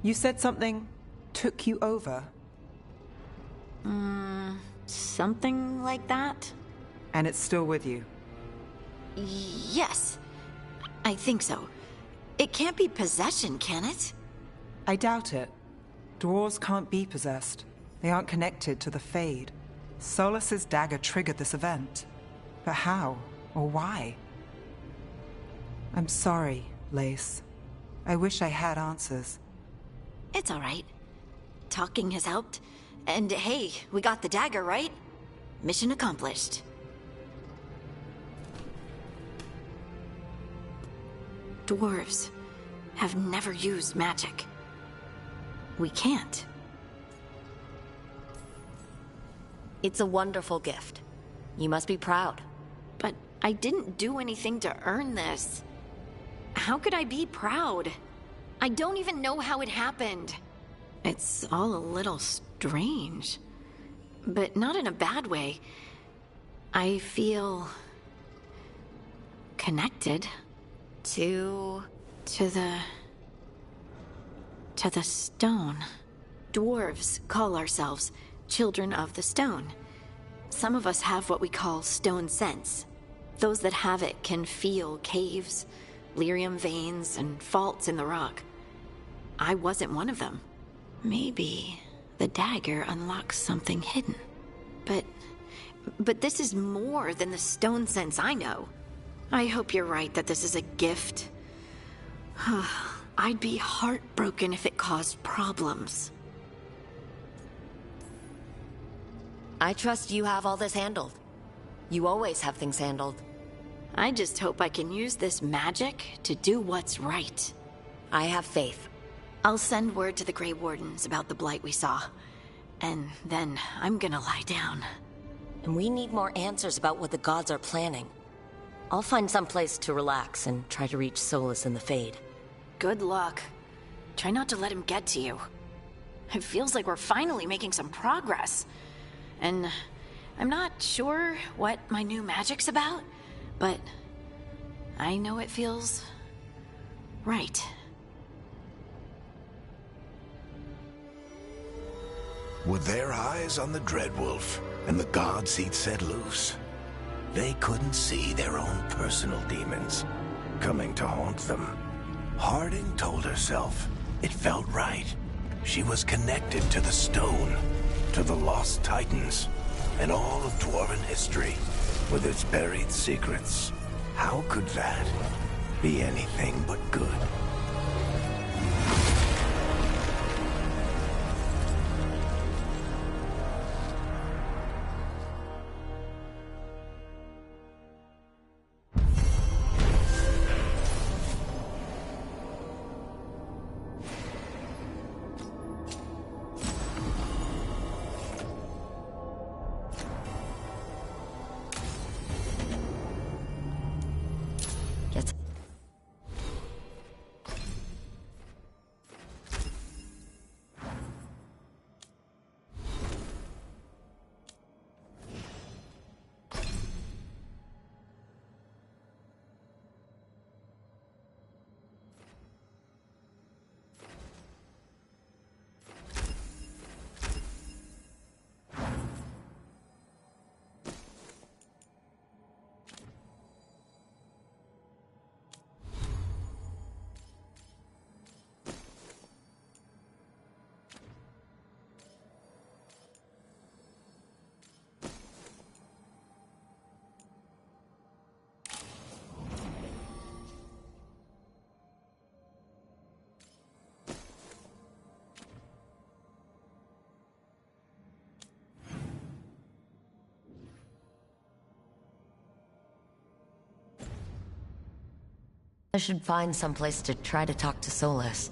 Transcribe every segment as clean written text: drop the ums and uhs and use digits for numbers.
You said something took you over. Something like that? And it's still with you? Yes. I think so. It can't be possession, can it? I doubt it. Dwarves can't be possessed. They aren't connected to the Fade. Solas's dagger triggered this event. But how? Or why? I'm sorry, Lace. I wish I had answers. It's all right. Talking has helped. And hey, we got the dagger, right? Mission accomplished. Dwarves have never used magic. We can't. It's a wonderful gift. You must be proud. But I didn't do anything to earn this. How could I be proud? I don't even know how it happened. It's all a little strange. But not in a bad way. I feel... connected to the stone. Dwarves call ourselves children of the stone. Some of us have what we call stone sense. Those that have it can feel caves, lyrium veins, and faults in the rock. I wasn't one of them. Maybe the dagger unlocks something hidden. But this is more than the stone sense I know. I hope you're right that this is a gift. I'd be heartbroken if it caused problems. I trust you have all this handled. You always have things handled. I just hope I can use this magic to do what's right. I have faith. I'll send word to the Grey Wardens about the blight we saw. And then I'm gonna lie down. And we need more answers about what the gods are planning. I'll find some place to relax and try to reach Solas in the Fade. Good luck. Try not to let him get to you. It feels like we're finally making some progress. And I'm not sure what my new magic's about, but I know it feels right. Were their eyes on the Dreadwolf and the gods he'd set loose? They couldn't see their own personal demons coming to haunt them. Harding told herself it felt right. She was connected to the stone, to the lost titans, and all of dwarven history, with its buried secrets. How could that be anything but good? I should find someplace to try to talk to Solas.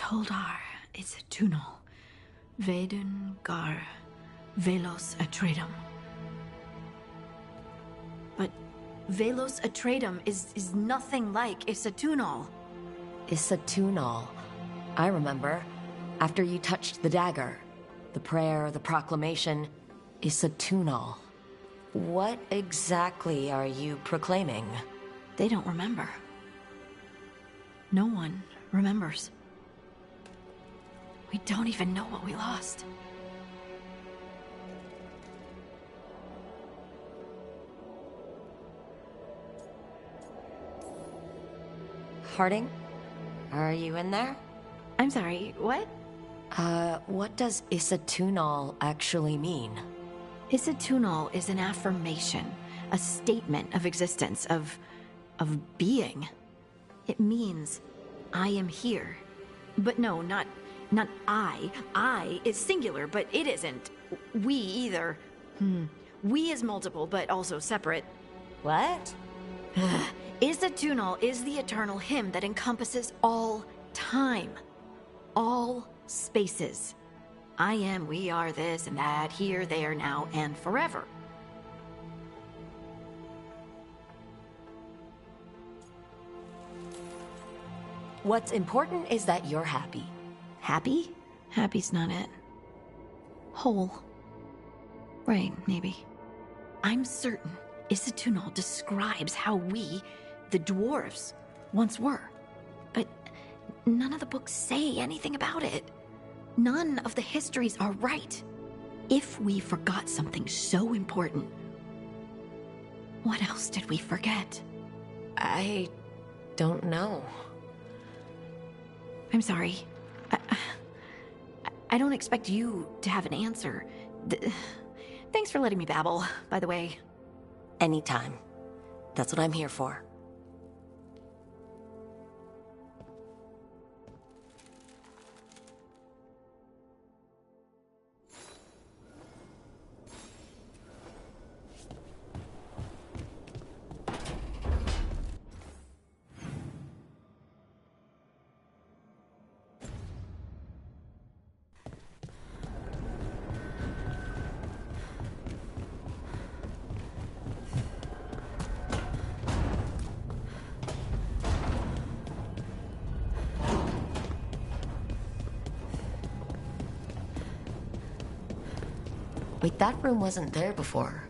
Toldar, it's a tunal. Vedun gar velos atredum. But velos atredum is nothing like Isatunal. Isatunal. I remember. After you touched the dagger. The prayer, the proclamation. Isatunal. What exactly are you proclaiming? They don't remember. No one remembers. We don't even know what we lost. Harding? Are you in there? I'm sorry, what? What does Isatunal actually mean? Isatunal is an affirmation, a statement of existence, of being. It means, I am here. But no, not I. I is singular, but it isn't. We either. We is multiple, but also separate. What? Isatunal is the eternal hymn that encompasses all time. All spaces. I am, we are, this and that, here, there, now, and forever. What's important is that you're happy. Happy? Happy's not it. Whole. Right, maybe. I'm certain Isatunal describes how we, the dwarves, once were. But none of the books say anything about it. None of the histories are right. If we forgot something so important, what else did we forget? I don't know. I'm sorry. I don't expect you to have an answer. Thanks for letting me babble, by the way. Anytime. That's what I'm here for. Wait, that room wasn't there before.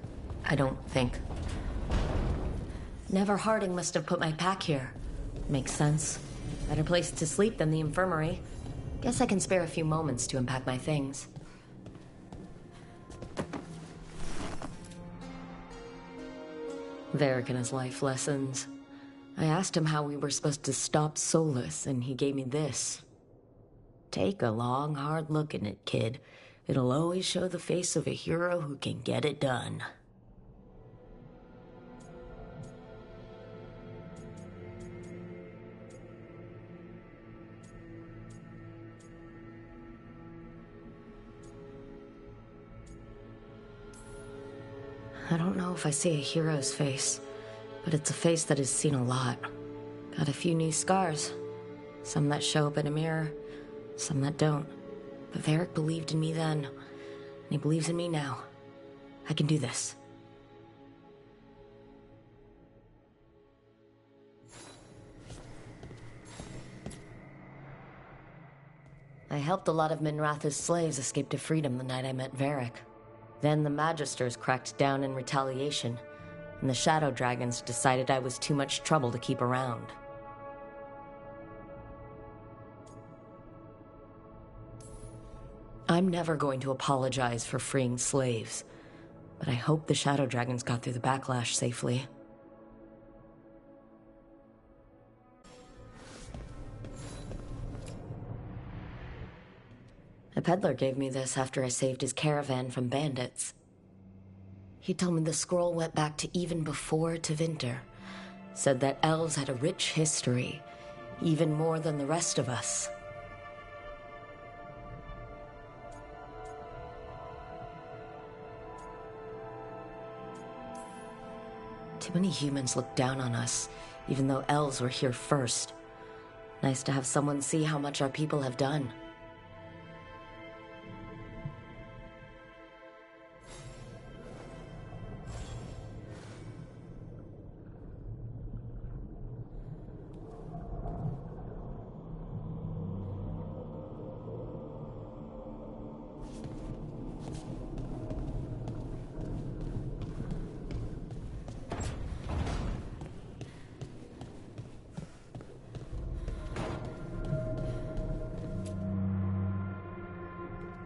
I don't think. Never Harding must have put my pack here. Makes sense. Better place to sleep than the infirmary. Guess I can spare a few moments to unpack my things. Varric and his life lessons. I asked him how we were supposed to stop Solas, and he gave me this. Take a long, hard look at it, kid. It'll always show the face of a hero who can get it done. I don't know if I see a hero's face, but it's a face that has seen a lot. Got a few new scars. Some that show up in a mirror, some that don't. But Varric believed in me then, and he believes in me now. I can do this. I helped a lot of Minratha's slaves escape to freedom the night I met Varric. Then the Magisters cracked down in retaliation, and the Shadow Dragons decided I was too much trouble to keep around. I'm never going to apologize for freeing slaves, but I hope the Shadow Dragons got through the backlash safely. A peddler gave me this after I saved his caravan from bandits. He told me the scroll went back to even before Tevinter. Said that elves had a rich history, even more than the rest of us. Too many humans looked down on us, even though elves were here first. Nice to have someone see how much our people have done.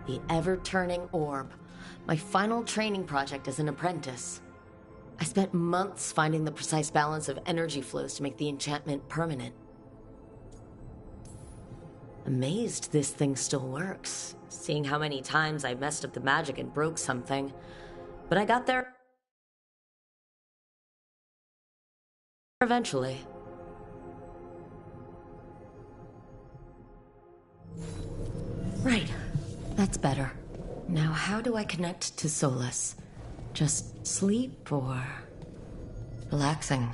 The ever-turning orb. My final training project as an apprentice. I spent months finding the precise balance of energy flows to make the enchantment permanent. Amazed this thing still works, seeing how many times I messed up the magic and broke something. But I got there eventually. Right. That's better. Now how do I connect to Solas? Just sleep or... relaxing?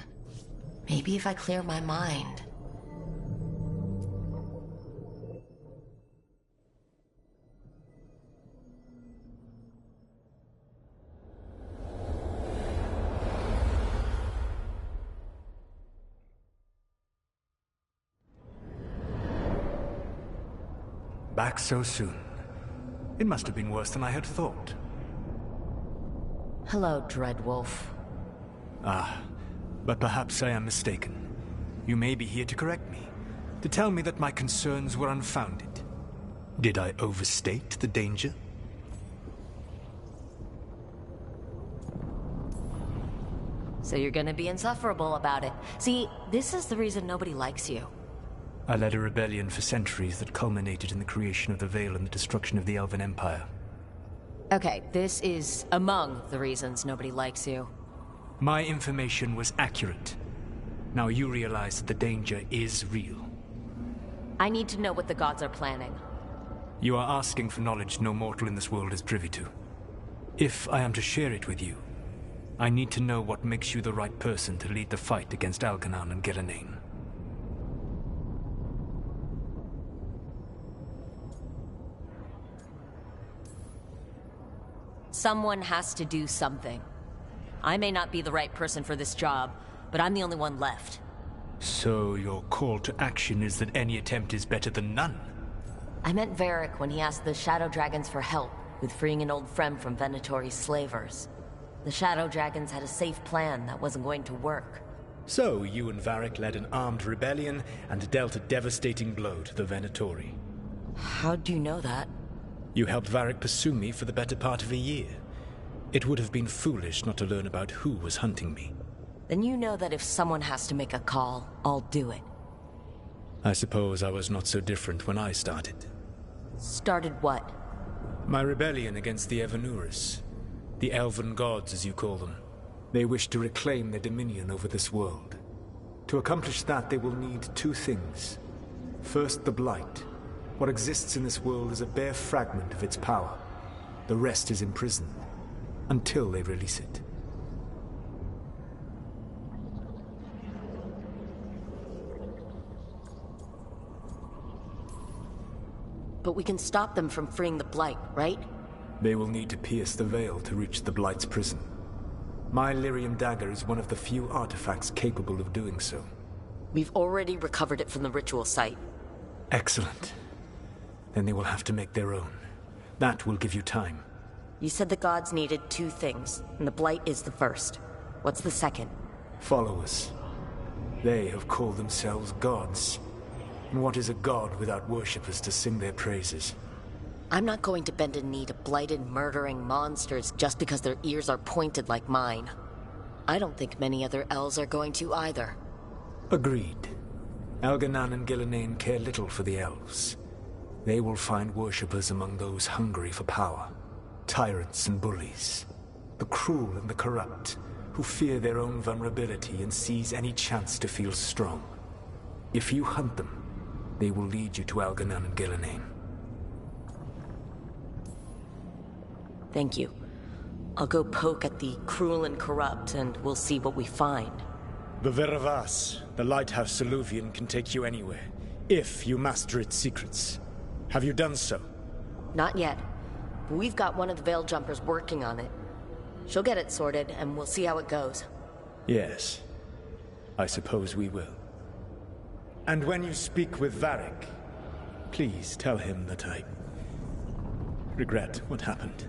Maybe if I clear my mind. Back so soon. It must have been worse than I had thought. Hello, Dreadwolf. Ah, but perhaps I am mistaken. You may be here to correct me, to tell me that my concerns were unfounded. Did I overstate the danger? So you're gonna be insufferable about it. See, this is the reason nobody likes you. I led a rebellion for centuries that culminated in the creation of the Veil and the destruction of the Elven Empire. Okay, this is among the reasons nobody likes you. My information was accurate. Now you realize that the danger is real. I need to know what the gods are planning. You are asking for knowledge no mortal in this world is privy to. If I am to share it with you, I need to know what makes you the right person to lead the fight against Algernon and Gillenane. Someone has to do something. I may not be the right person for this job, but I'm the only one left. So your call to action is that any attempt is better than none? I meant Varric when he asked the Shadow Dragons for help with freeing an old friend from Venatori's slavers. The Shadow Dragons had a safe plan that wasn't going to work. So you and Varric led an armed rebellion and dealt a devastating blow to the Venatori. How do you know that? You helped Varric pursue me for the better part of a year. It would have been foolish not to learn about who was hunting me. Then you know that if someone has to make a call, I'll do it. I suppose I was not so different when I started. Started what? My rebellion against the Evanuris. The elven gods, as you call them. They wish to reclaim their dominion over this world. To accomplish that, they will need two things. First, the Blight. What exists in this world is a bare fragment of its power. The rest is imprisoned, until they release it. But we can stop them from freeing the Blight, right? They will need to pierce the veil to reach the Blight's prison. My Lyrium dagger is one of the few artifacts capable of doing so. We've already recovered it from the ritual site. Excellent. Then they will have to make their own. That will give you time. You said the gods needed two things, and the Blight is the first. What's the second? Followers. They have called themselves gods. And what is a god without worshippers to sing their praises? I'm not going to bend a knee to blighted, murdering monsters just because their ears are pointed like mine. I don't think many other elves are going to either. Agreed. Algernon and Gillenane care little for the elves. They will find worshippers among those hungry for power. Tyrants and bullies. The cruel and the corrupt, who fear their own vulnerability and seize any chance to feel strong. If you hunt them, they will lead you to Algernon and Gillenane. Thank you. I'll go poke at the cruel and corrupt, and we'll see what we find. The Veravas, the lighthouse Soluvian, can take you anywhere, If you master its secrets. Have you done so? Not yet. But we've got one of the Veil Jumpers working on it. She'll get it sorted, and we'll see how it goes. Yes. I suppose we will. And when you speak with Varric, please tell him that I regret what happened.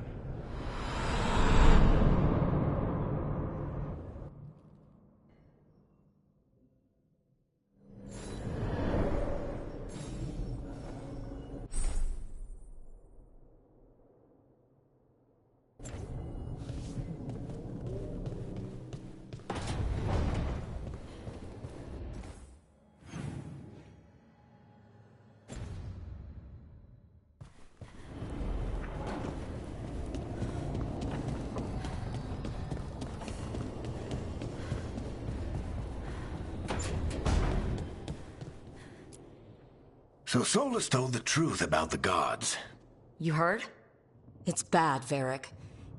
So Solas told the truth about the gods. You heard? It's bad, Varric.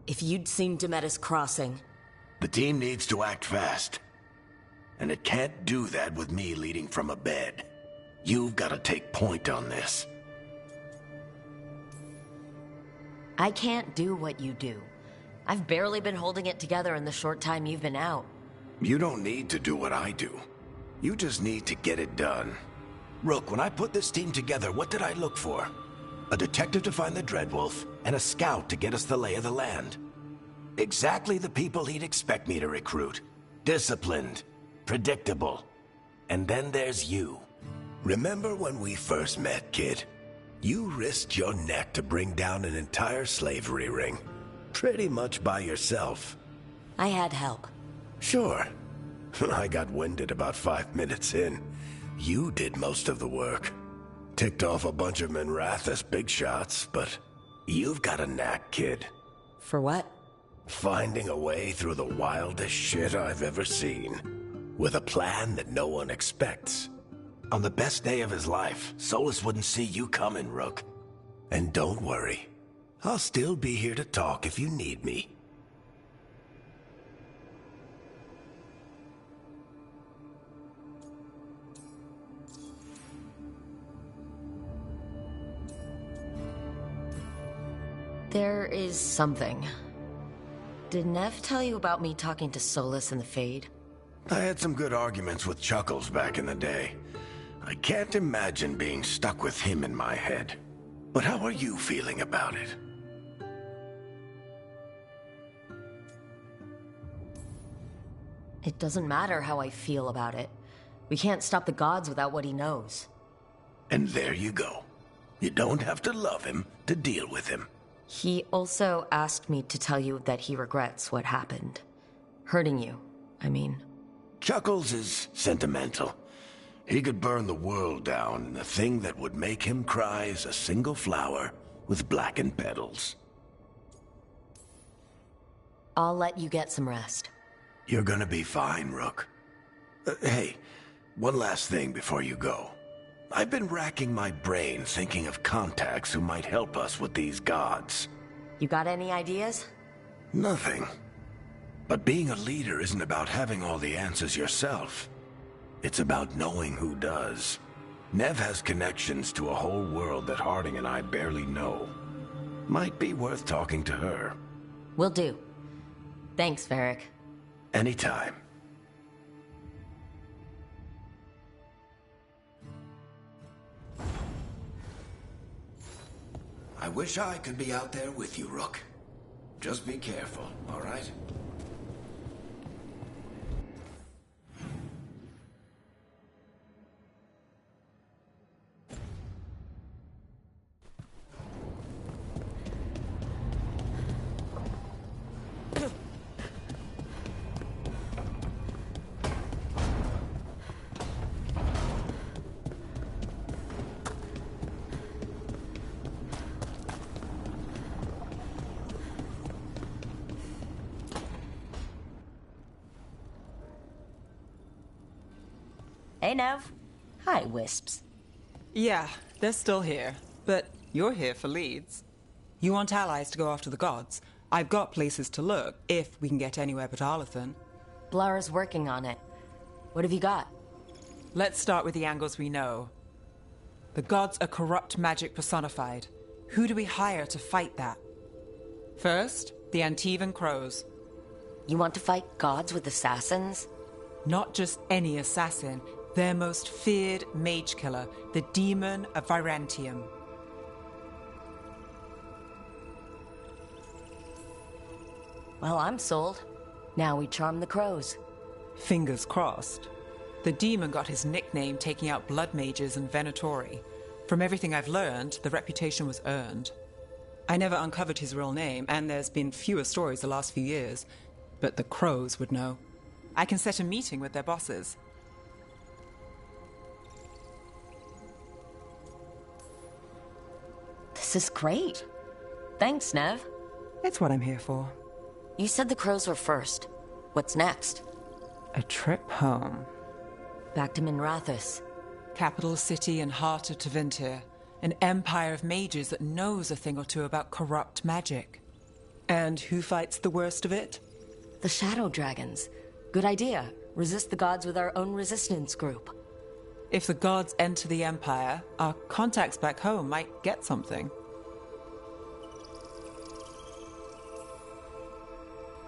If you'd seen Demetis crossing... The team needs to act fast. And it can't do that with me leading from a bed. You've got to take point on this. I can't do what you do. I've barely been holding it together in the short time you've been out. You don't need to do what I do. You just need to get it done. Rook, when I put this team together, what did I look for? A detective to find the Dreadwolf, and a scout to get us the lay of the land. Exactly the people he'd expect me to recruit. Disciplined, predictable. And then there's you. Remember when we first met, kid? You risked your neck to bring down an entire slavery ring. Pretty much by yourself. I had help. Sure. I got winded about 5 minutes in. You did most of the work. Ticked off a bunch of Minrathous big shots, but you've got a knack, kid. For what? Finding a way through the wildest shit I've ever seen. With a plan that no one expects. On the best day of his life, Solas wouldn't see you coming, Rook. And don't worry. I'll still be here to talk if you need me. There is something. Did Nev tell you about me talking to Solas in the Fade? I had some good arguments with Chuckles back in the day. I can't imagine being stuck with him in my head. But how are you feeling about it? It doesn't matter how I feel about it. We can't stop the gods without what he knows. And there you go. You don't have to love him to deal with him. He also asked me to tell you that he regrets what happened. Hurting you, I mean. Chuckles is sentimental. He could burn the world down, and the thing that would make him cry is a single flower with blackened petals. I'll let you get some rest. You're gonna be fine, Rook. Hey, one last thing before you go. I've been racking my brain thinking of contacts who might help us with these gods. You got any ideas? Nothing. But being a leader isn't about having all the answers yourself. It's about knowing who does. Nev has connections to a whole world that Harding and I barely know. Might be worth talking to her. Will do. Thanks, Varric. Anytime. I wish I could be out there with you, Rook. Just be careful, all right? Hey, Nev. Hi, Wisps. Yeah, they're still here. But you're here for leads. You want allies to go after the gods? I've got places to look, if we can get anywhere but Arlathan. Blara's working on it. What have you got? Let's start with the angles we know. The gods are corrupt magic personified. Who do we hire to fight that? First, the Antivan Crows. You want to fight gods with assassins? Not just any assassin, their most feared mage killer, the Demon of Virantium. Well, I'm sold. Now we charm the crows. Fingers crossed. The demon got his nickname taking out blood mages and venatori. From everything I've learned, the reputation was earned. I never uncovered his real name, and there's been fewer stories the last few years, but the crows would know. I can set a meeting with their bosses. This is great. Thanks, Nev. It's what I'm here for. You said the crows were first. What's next? A trip home. Back to Minrathous. Capital city and heart of Tevinter. An empire of mages that knows a thing or two about corrupt magic. And who fights the worst of it? The Shadow Dragons. Good idea. Resist the gods with our own resistance group. If the gods enter the empire, our contacts back home might get something.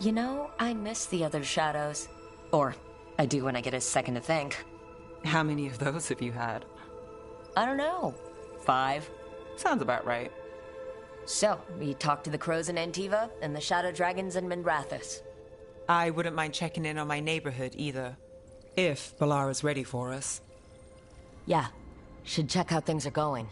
You know, I miss the other shadows. Or, I do when I get a second to think. How many of those have you had? I don't know. 5? Sounds about right. So, we talked to the crows in Antiva and the Shadow Dragons in Minrathous. I wouldn't mind checking in on my neighborhood either. If Balara's ready for us. Yeah. Should check how things are going.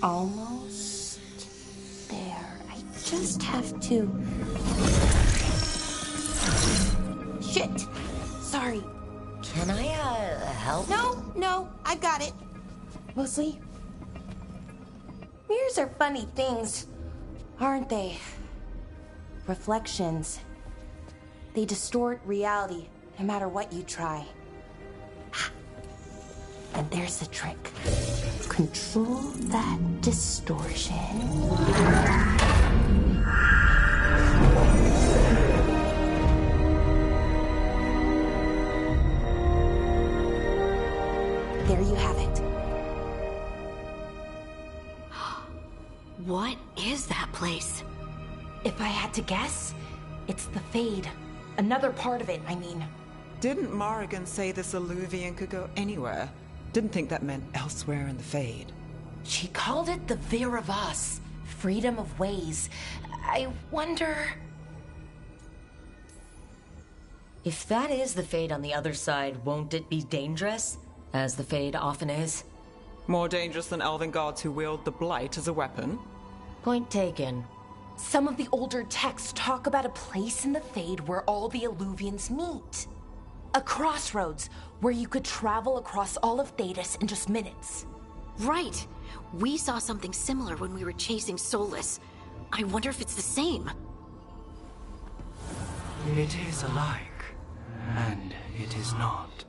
Almost there. I just have to... Shit! Sorry. Can I, help? No, I got it. Mostly, mirrors are funny things, aren't they? Reflections. They distort reality, no matter what you try. And there's the trick. Control that distortion. There you have it. What is that place? If I had to guess, it's the Fade. Another part of it, I mean. Didn't Morrigan say this Alluvian could go anywhere? Didn't think that meant elsewhere in the Fade. She called it the Vir of Us, freedom of ways. I wonder... If that is the Fade on the other side, won't it be dangerous? As the Fade often is. More dangerous than elven gods who wield the Blight as a weapon? Point taken. Some of the older texts talk about a place in the Fade where all the Alluvians meet. A crossroads where you could travel across all of Thedas in just minutes. Right. We saw something similar when we were chasing Solas. I wonder if it's the same. It is alike, and it is not.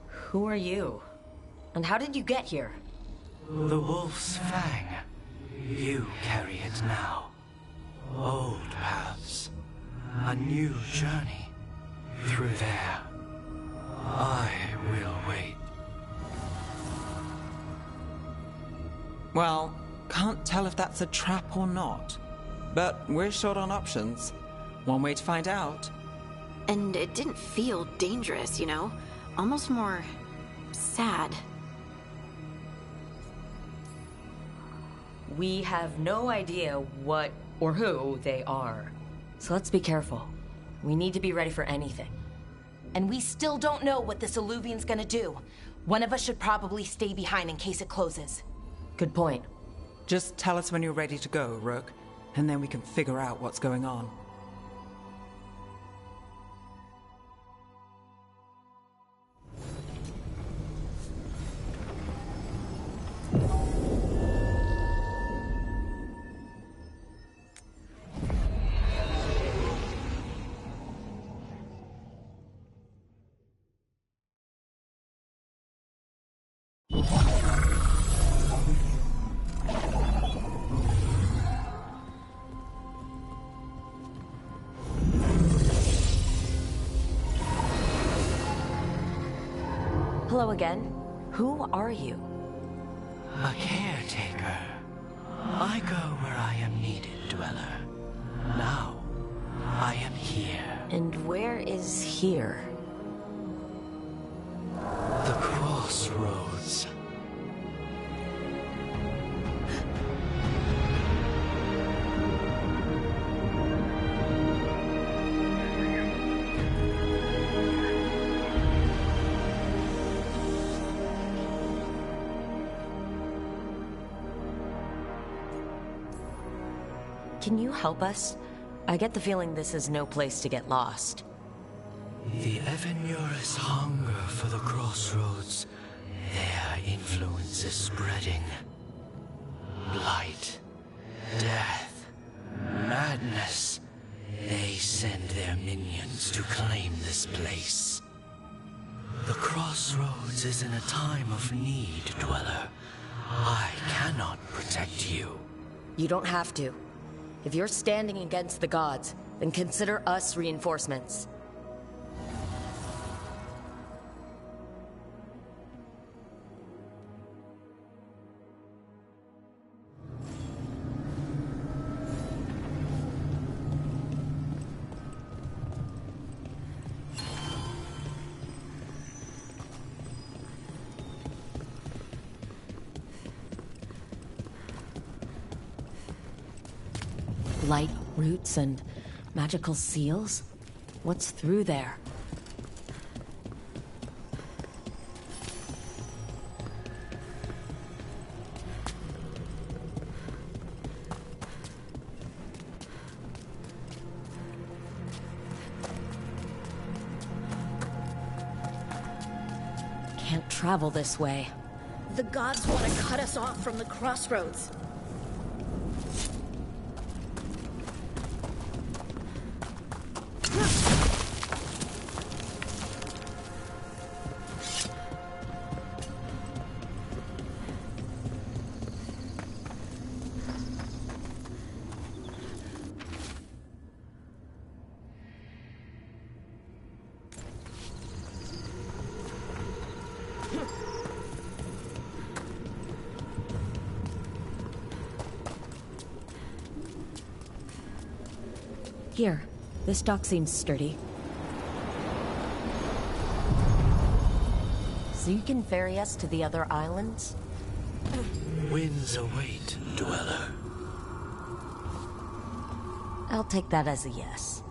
Who are you? And how did you get here? The Wolf's Fang. You carry it now. Old paths. A new journey. Through there. I will wait. Well, can't tell if that's a trap or not. But we're short on options. One way to find out. And it didn't feel dangerous, you know? Almost more... sad. We have no idea what or who they are. So let's be careful. We need to be ready for anything. And we still don't know what this Alluvian's gonna do. One of us should probably stay behind in case it closes. Good point. Just tell us when you're ready to go, Rook, and then we can figure out what's going on. Hello again. Who are you? A caretaker. I go where I am needed, Dweller. Now, I am here. And where is here? The crossroads. Can you help us? I get the feeling this is no place to get lost. The Evenurus hunger for the crossroads. Their influence is spreading. Blight, death, madness. They send their minions to claim this place. The crossroads is in a time of need, Dweller. I cannot protect you. You don't have to. If you're standing against the gods, then consider us reinforcements. Light roots and magical seals? What's through there? Can't travel this way. The gods want to cut us off from the crossroads. Here, this dock seems sturdy. So you can ferry us to the other islands? Winds await, Dweller. I'll take that as a yes.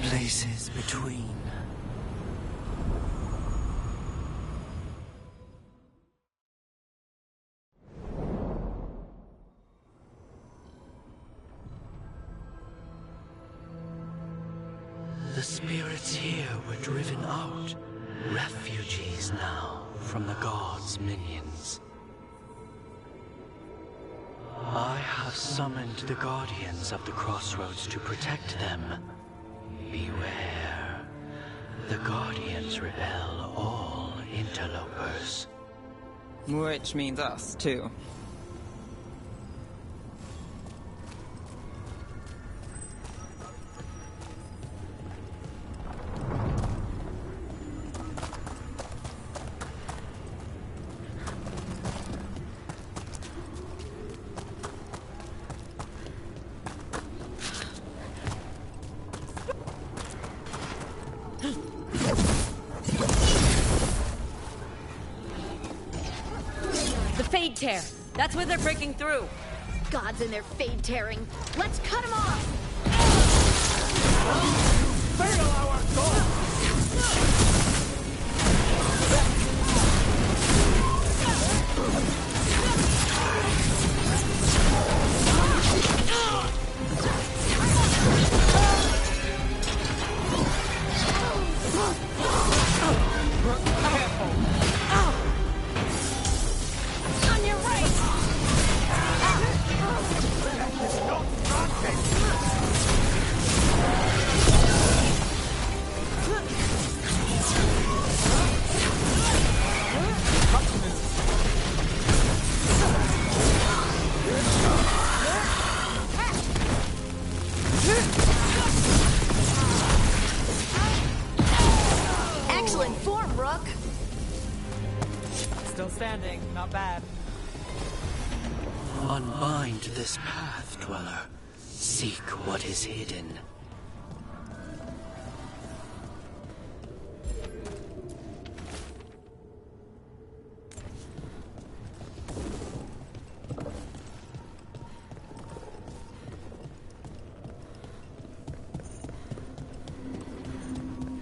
Places between. The spirits here were driven out. Refugees now from the gods' minions. I have summoned the guardians of the crossroads to protect them. Beware. The guardians repel all interlopers. Which means us, too. Tear. That's where they're breaking through. Gods and their fade tearing. Let's cut them off! Fail our goal! On your right! Still standing, not bad. Unbind this path, Dweller. Seek what is hidden.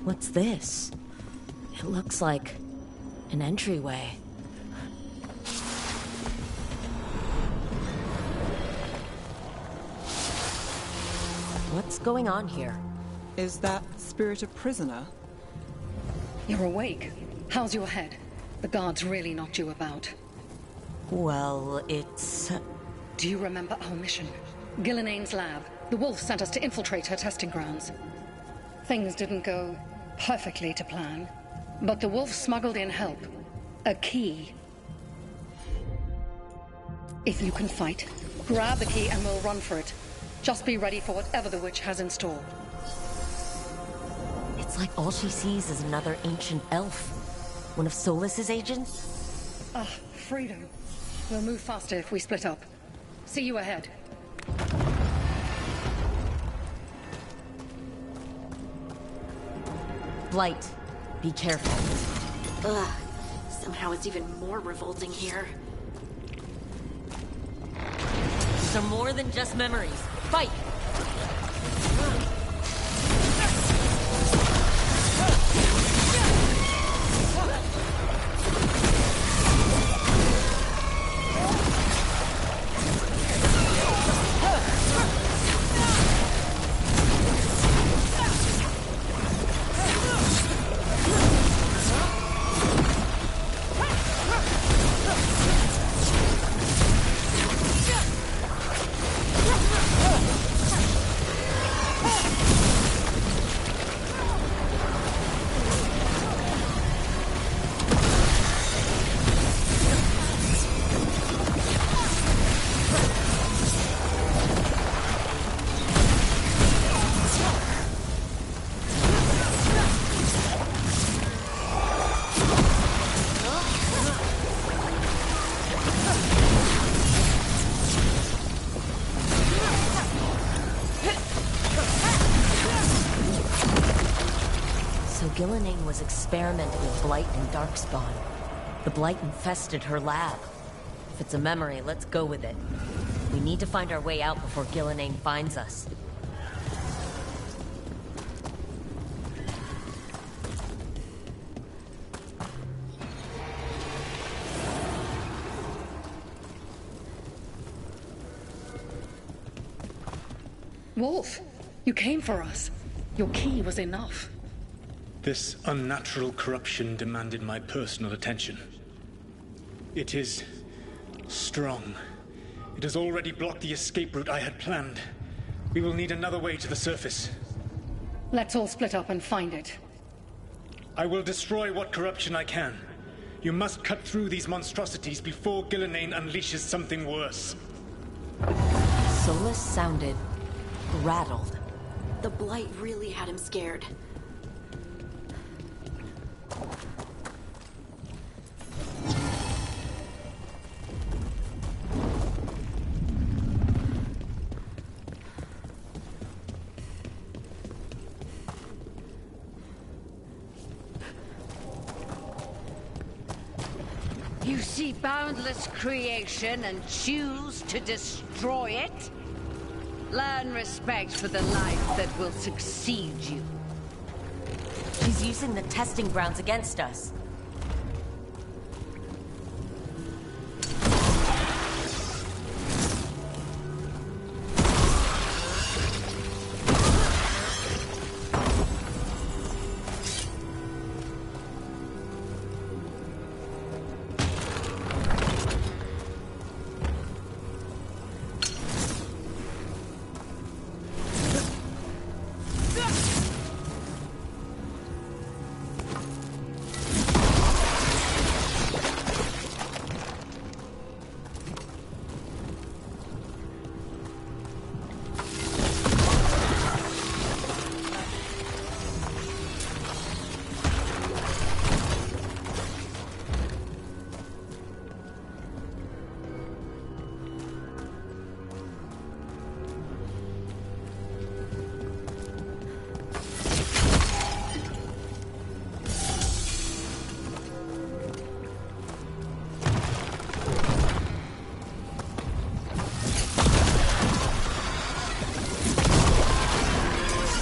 What's this? It looks like an entryway. What's going on here? Is that spirit a prisoner? You're awake. How's your head? The guards really knocked you about. Well, it's... Do you remember our mission? Gillenane's lab. The wolf sent us to infiltrate her testing grounds. Things didn't go perfectly to plan, but the wolf smuggled in help. A key. If you can fight, grab the key and we'll run for it. Just be ready for whatever the witch has in store. It's like all she sees is another ancient elf. One of Solas's agents? Ah, freedom. We'll move faster if we split up. See you ahead. Blight, be careful. Ugh. Somehow it's even more revolting here. These are more than just memories. Fight! Gillenane was experimenting with Blight and darkspawn. The Blight infested her lab. If it's a memory, let's go with it. We need to find our way out before Gillenane finds us. Wolf, you came for us. Your key was enough. This unnatural corruption demanded my personal attention. It is strong. It has already blocked the escape route I had planned. We will need another way to the surface. Let's all split up and find it. I will destroy what corruption I can. You must cut through these monstrosities before Gillenane unleashes something worse. Solas sounded rattled. The Blight really had him scared. You see boundless creation and choose to destroy it? Learn respect for the life that will succeed you. She's using the testing grounds against us.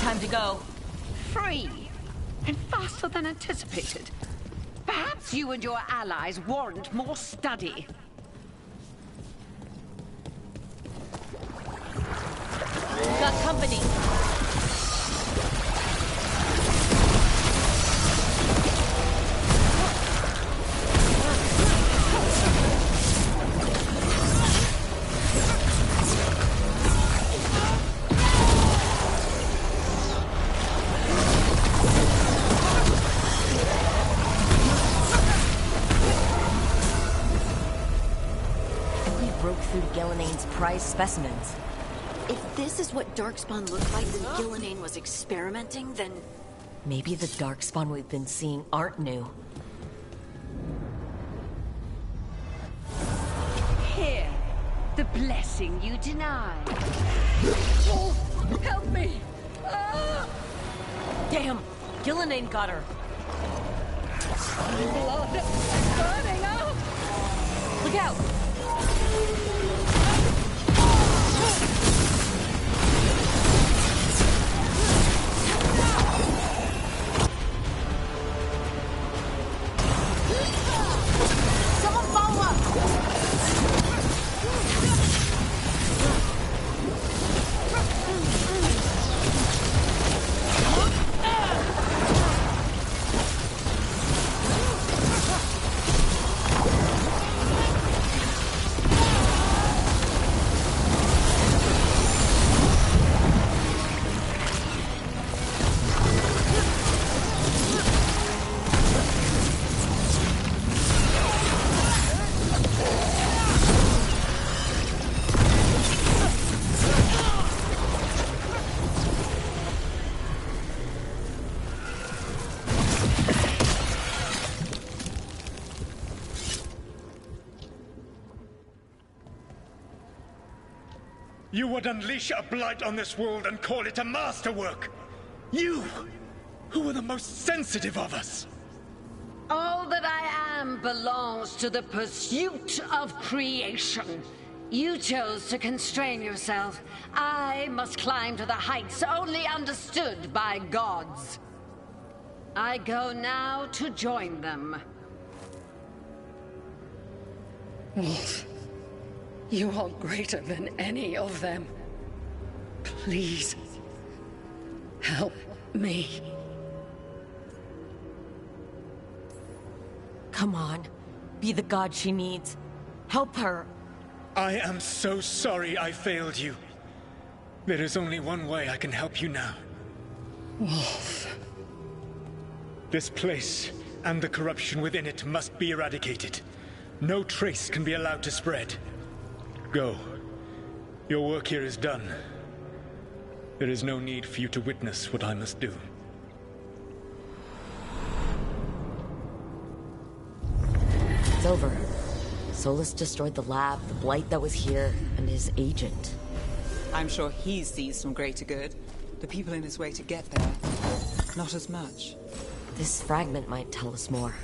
time to go. Free, and faster than anticipated. Perhaps you and your allies warrant more study. Got company. Prized specimens. If this is what darkspawn looked like when Gillenane was experimenting, then... Maybe the darkspawn we've been seeing aren't new. Here, the blessing you denied. Oh, help me! Ah! Damn! Gillenane got her! Blood is burning out! Look out! You would unleash a blight on this world and call it a masterwork! You, who were the most sensitive of us! All that I am belongs to the pursuit of creation. You chose to constrain yourself. I must climb to the heights only understood by gods. I go now to join them. Wolf, you are greater than any of them. Please, help me. Come on. Be the god she needs. Help her. I am so sorry I failed you. There is only one way I can help you now. Wolf. This place and the corruption within it must be eradicated. No trace can be allowed to spread. Go. Your work here is done. There is no need for you to witness what I must do. It's over. Solas destroyed the lab, the blight that was here, and his agent. I'm sure he sees some greater good. The people in his way to get there, not as much. This fragment might tell us more.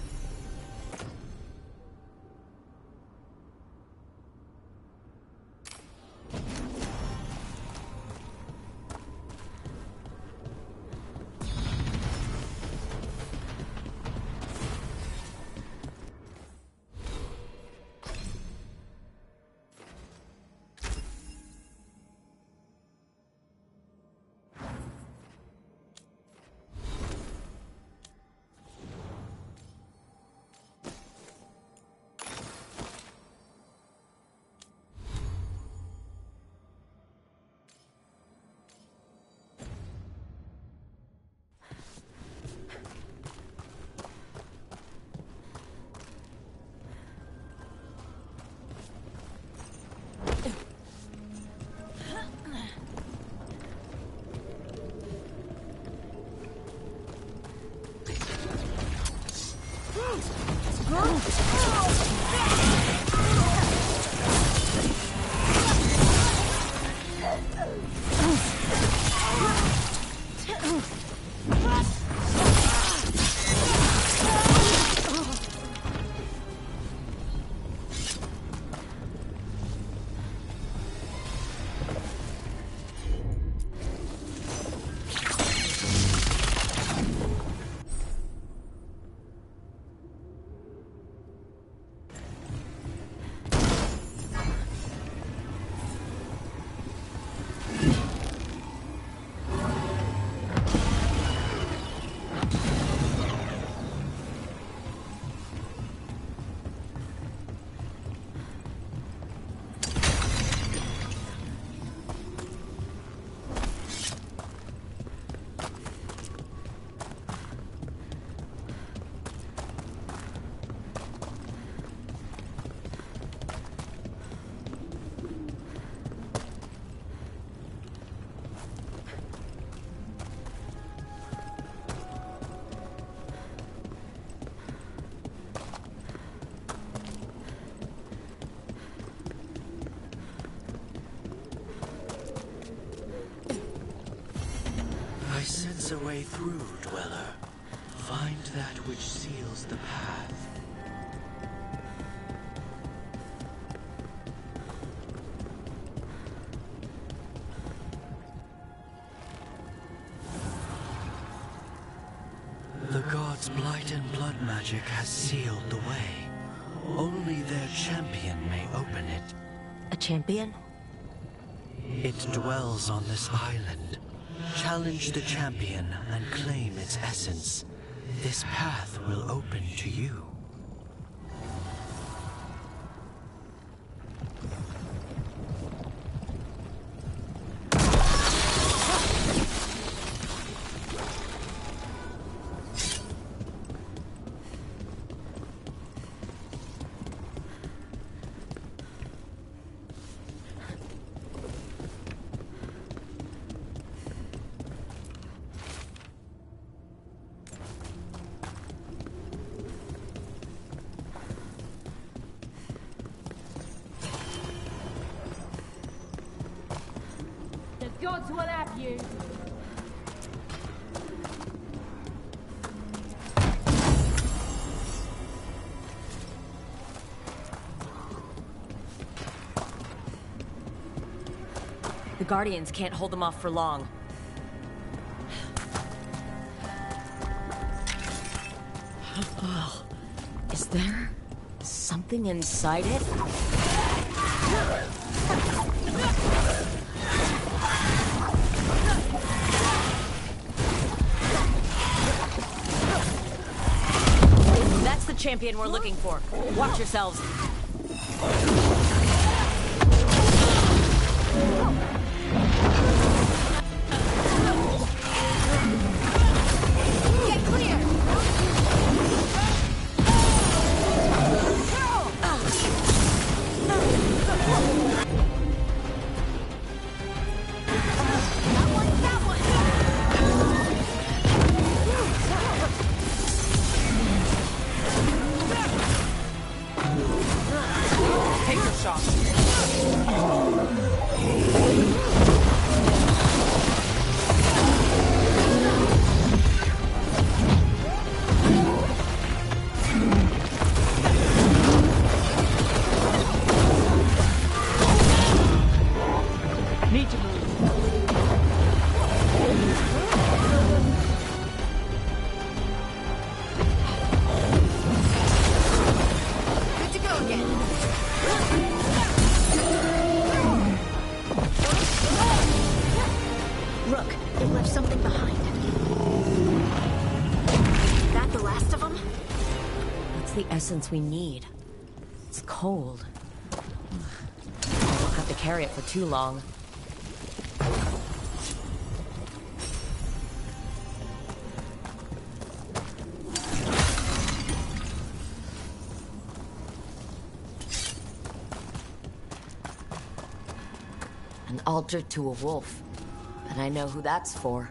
I sense a way through, Dweller. Find that which seals the path. The gods' blight and blood magic has sealed the way. Only their champion may open it. A champion? It dwells on this island. Challenge the champion and claim its essence. This path will open to you. Gods will have you. The Guardians can't hold them off for long. Oh, is there something inside it? That's the champion we're looking for. Watch yourselves. Get clear! Rook, they left something behind. That the last of them? That's the essence we need. It's cold. I won't have to carry it for too long. An altar to a wolf. And I know who that's for.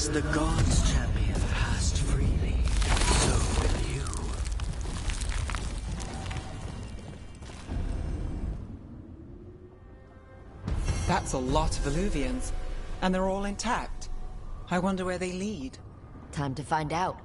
As the gods' champion passed freely, so will you. That's a lot of Illuvians, and they're all intact. I wonder where they lead. Time to find out.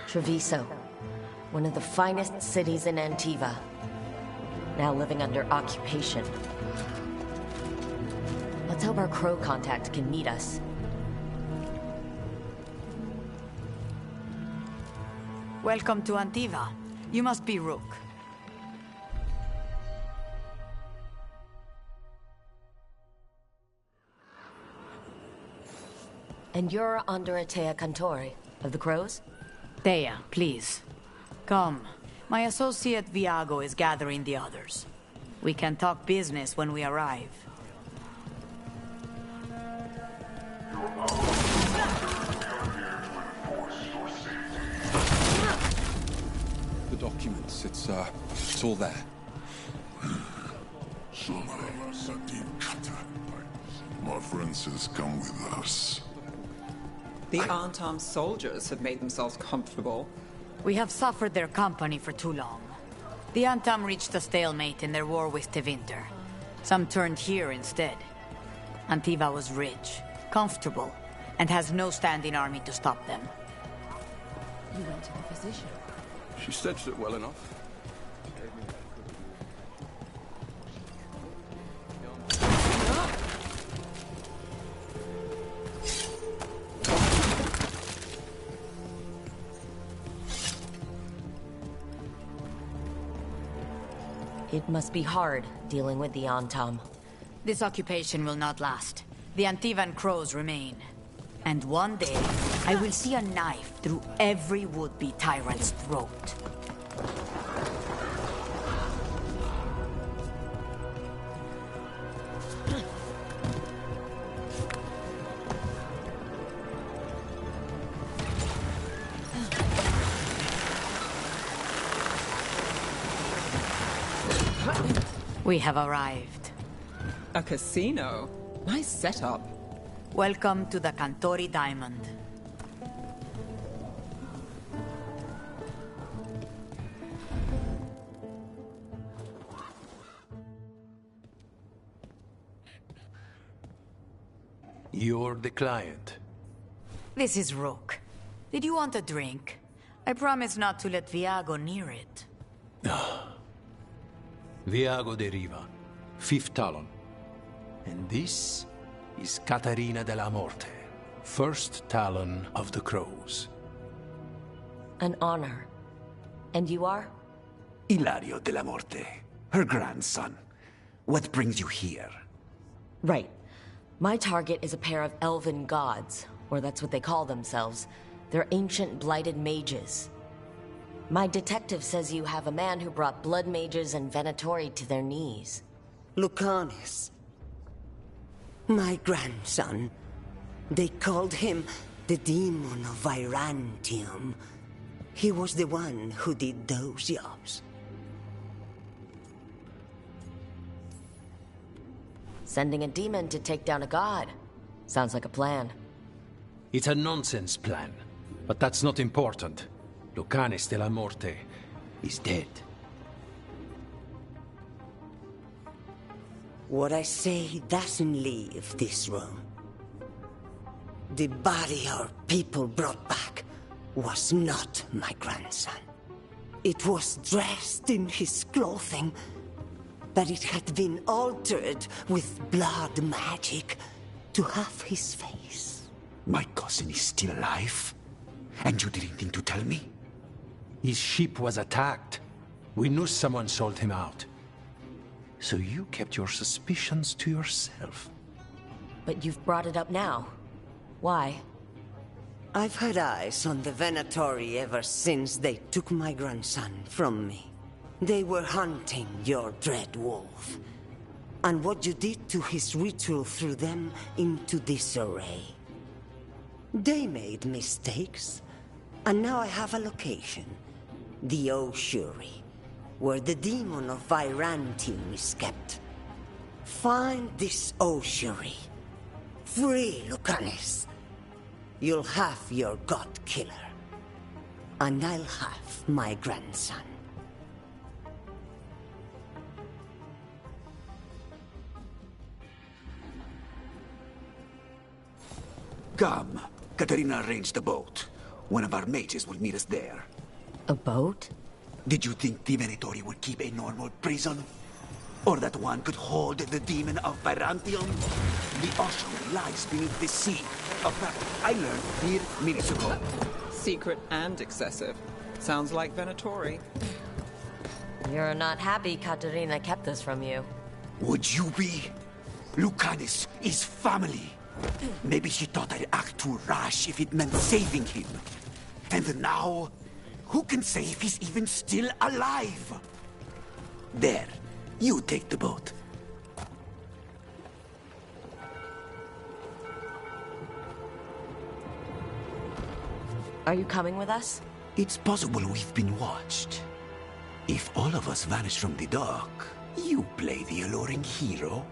Treviso, one of the finest cities in Antiva, now living under occupation. Let's hope our crow contact can meet us. Welcome to Antiva. You must be Rook. And you're Andrea Cantori, of the Crows? Thea, please. Come. My associate Viago is gathering the others. We can talk business when we arrive. The documents, it's all there. My friend says come with us. The Antam soldiers have made themselves comfortable. We have suffered their company for too long. The Antam reached a stalemate in their war with Tevinter. Some turned here instead. Antiva was rich, comfortable, and has no standing army to stop them. You went to the physician. She stitched it well enough. It must be hard dealing with the Antam. This occupation will not last. The Antivan Crows remain. And one day, I will see a knife through every would-be tyrant's throat. We have arrived. A casino? Nice setup. Welcome to the Cantori Diamond. You're the client. This is Rook. Did you want a drink? I promise not to let Viago near it. Viago de Riva, 5th Talon. And this is Catarina de la Morte, 1st Talon of the Crows. An honor. And you are? Ilario de la Morte, her grandson. What brings you here? Right. My target is a pair of elven gods, or that's what they call themselves. They're ancient blighted mages. My detective says you have a man who brought blood mages and Venatori to their knees. Lucanis. My grandson. They called him the Demon of Virantium. He was the one who did those jobs. Sending a demon to take down a god. Sounds like a plan. It's a nonsense plan, but that's not important. Lucanis de la Morte is dead. What I say doesn't leave this room. The body our people brought back was not my grandson. It was dressed in his clothing, but it had been altered with blood magic to have his face. My cousin is still alive? And you didn't think to tell me? His ship was attacked. We knew someone sold him out. So you kept your suspicions to yourself? But you've brought it up now. Why? I've had eyes on the Venatori ever since they took my grandson from me. They were hunting your dread wolf. And what you did to his ritual threw them into disarray. They made mistakes, and now I have a location. The Ossuary, where the demon of Virantium is kept. Find this Ossuary. Free Lucanis. You'll have your god killer. And I'll have my grandson. Come. Katarina arranged a boat. One of our mages will meet us there. A boat? Did you think the Venatori would keep a normal prison? Or that one could hold the demon of Virantium? The Ossuary lies beneath the sea. A fact I learned here minutes ago. Secret and excessive. Sounds like Venatori. You're not happy Katarina kept this from you. Would you be? Lucanis is family. Maybe she thought I'd act too rash if it meant saving him. And now, who can say if he's even still alive? There, you take the boat. Are you coming with us? It's possible we've been watched. If all of us vanish from the dock, you play the alluring hero.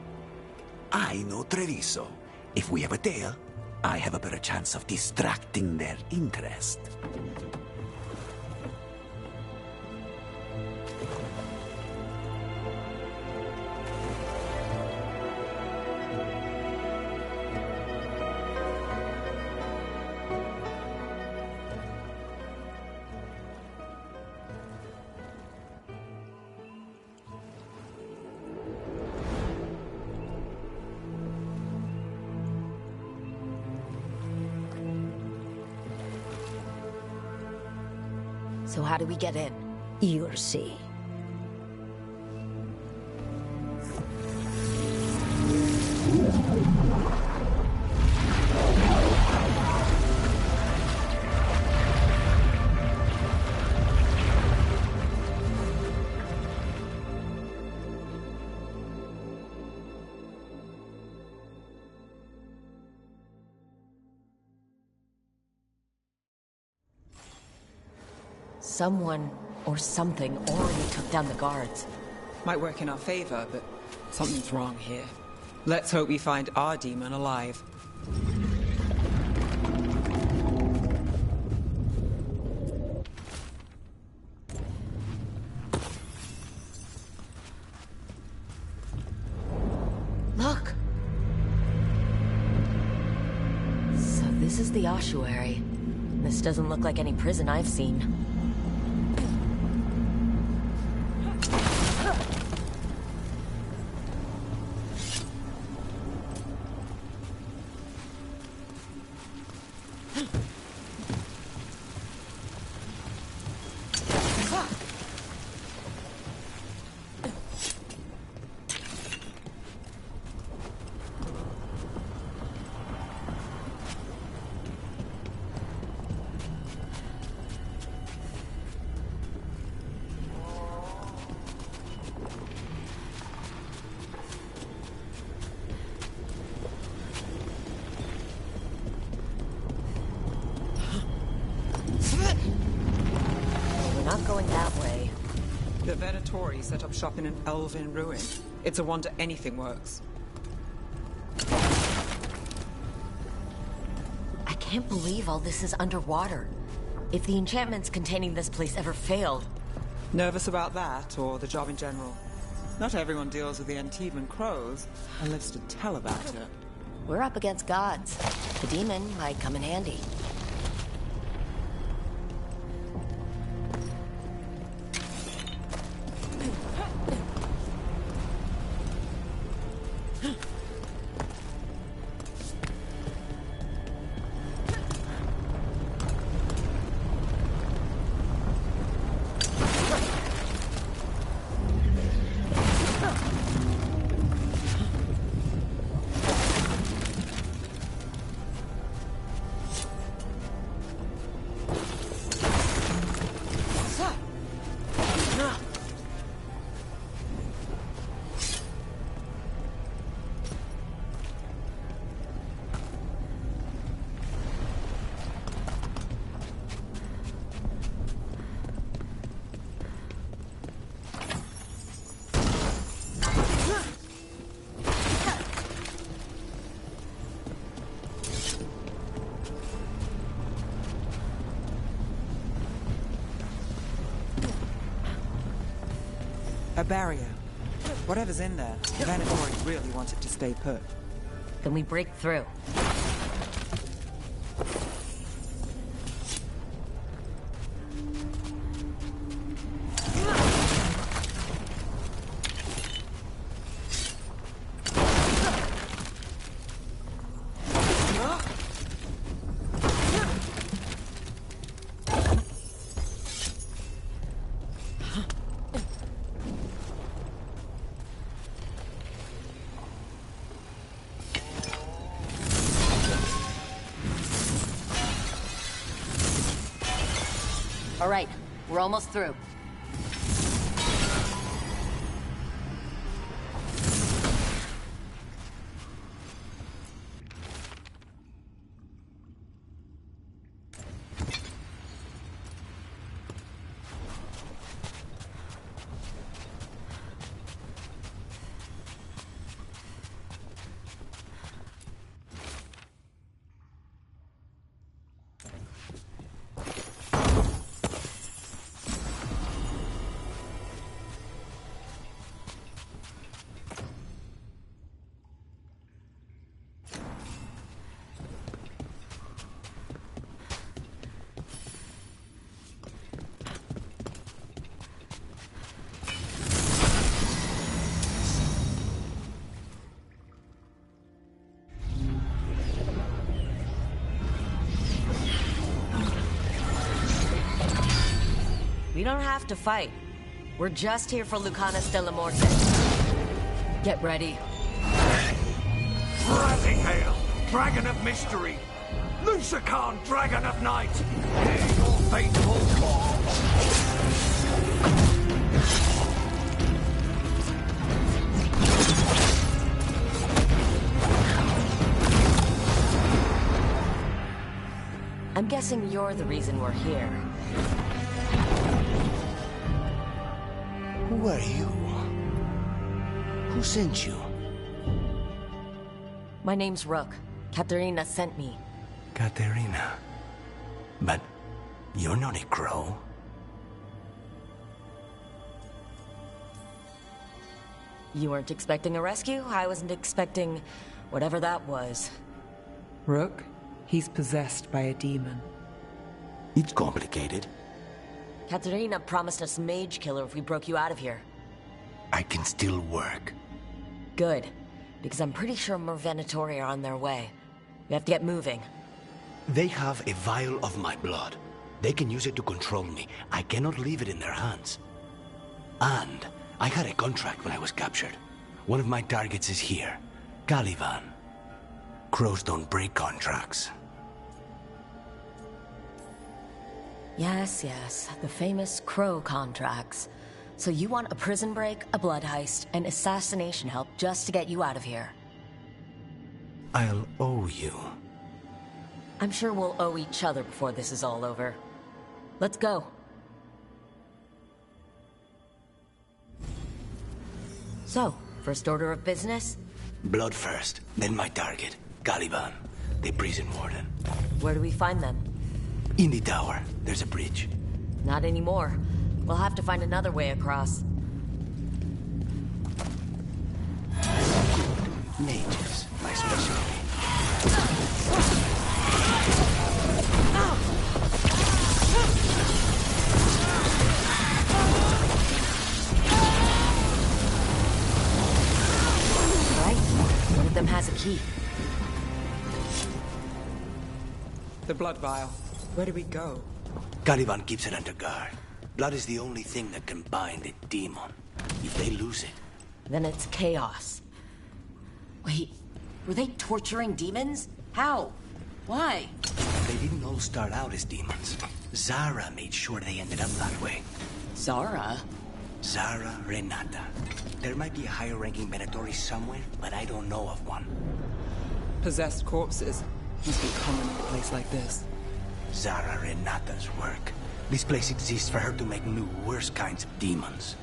I know Treviso. If we have a tale, I have a better chance of distracting their interest. So how do we get in? You'll see. Someone or something already took down the guards. Might work in our favor, but something's wrong here. Let's hope we find our demon alive. Look! This is the ossuary. This doesn't look like any prison I've seen. Going that way. The Venatori set up shop in an elven ruin. It's a wonder anything works. I can't believe all this is underwater. If the enchantments containing this place ever failed... Nervous about that, or the job in general? Not everyone deals with the Antivan Crows and lives to tell about it. We're up against gods. The demon might come in handy. A barrier. Whatever's in there, the Venatori really want it to stay put. Then we break through. All right, we're almost through. We don't have to fight. We're just here for Lucanus de la Morte. Get ready. Rising Hail, Dragon of Mystery! Lucican, Dragon of Night! Hear your faithful call! I'm guessing you're the reason we're here. Who are you? Who sent you? My name's Rook. Katerina sent me. Katerina. But you're not a crow. You weren't expecting a rescue? I wasn't expecting whatever that was. Rook, He's possessed by a demon. It's complicated. Katerina promised us Mage Killer if we broke you out of here. I can still work. Good, because I'm pretty sure more Venatori are on their way. We have to get moving. They have a vial of my blood. They can use it to control me. I cannot leave it in their hands. And I had a contract when I was captured. One of my targets is here. Caliban. Crows don't break contracts. Yes, the famous Crow contracts. So you want a prison break, a blood heist, and assassination help just to get you out of here? I'll owe you. I'm sure we'll owe each other before this is all over. Let's go. So, first order of business? Blood first, then my target, Caliban, the prison warden. Where do we find them? In the tower. There's a bridge. Not anymore. We'll have to find another way across. Mages, my specialty. Right? One of them has a key. The blood vial. Where do we go? Caliban keeps it under guard. Blood is the only thing that can bind a demon. If they lose it... Then it's chaos. Wait, were they torturing demons? How? Why? They didn't all start out as demons. Zara made sure they ended up that way. Zara? Zara Renata. There might be a higher-ranking Venatori somewhere, but I don't know of one. Possessed corpses must be common in a place like this. Zara Renata's work. This place exists for her to make new, worse kinds of demons.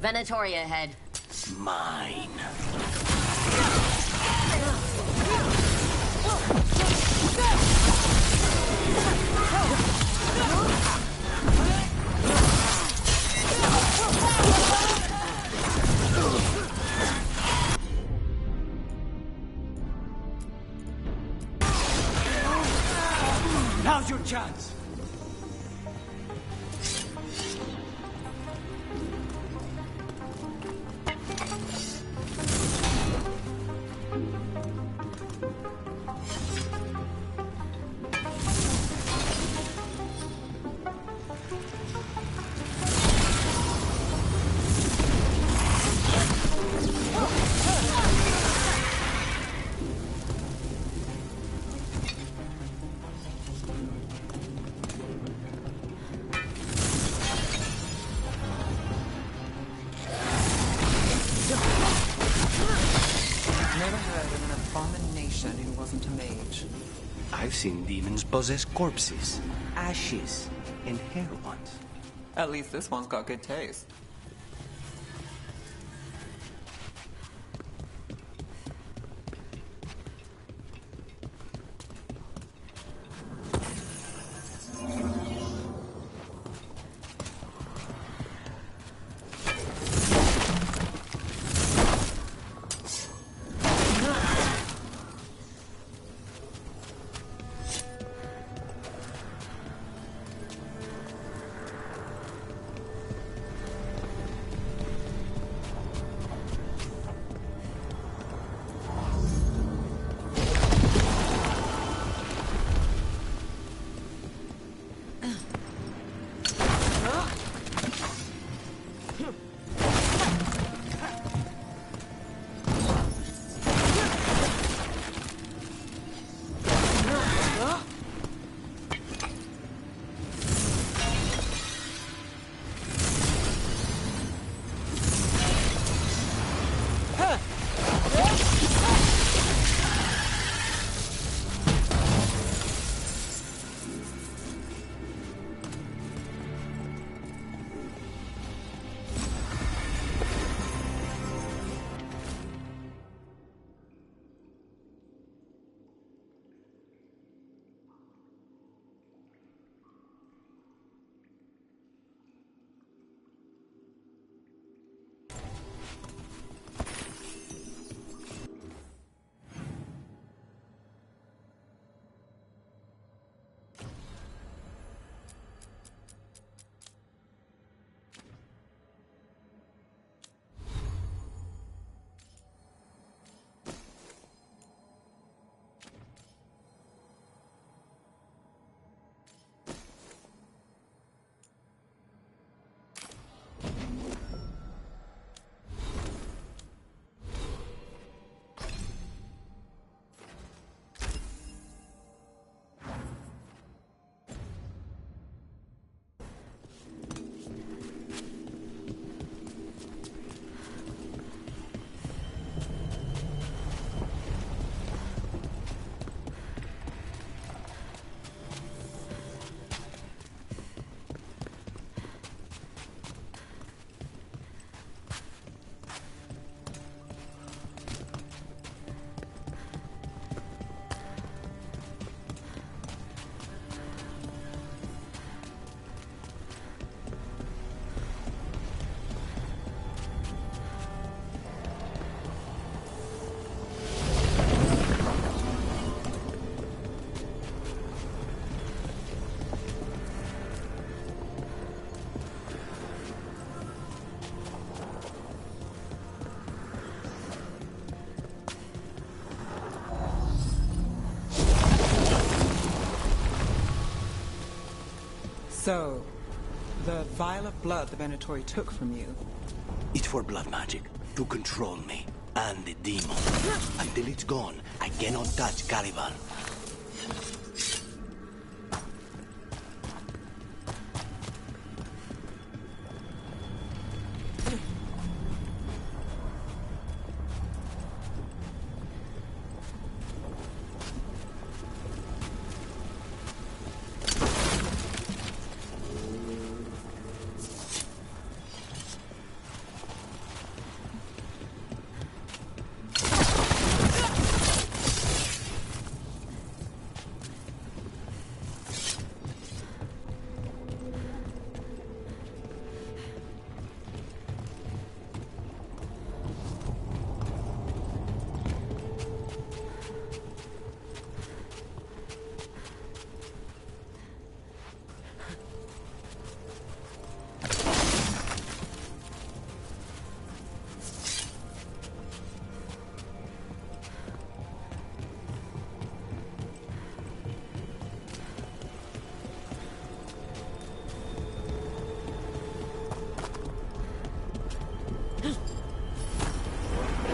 Venatoria ahead. Mine. Now's your chance. I've seen demons possess corpses, ashes, and hair ones. At least this one's got good taste. So, the vial of blood the Venatori took from you. It's for blood magic, to control me, and the demon. Until it's gone, I cannot touch Caliban.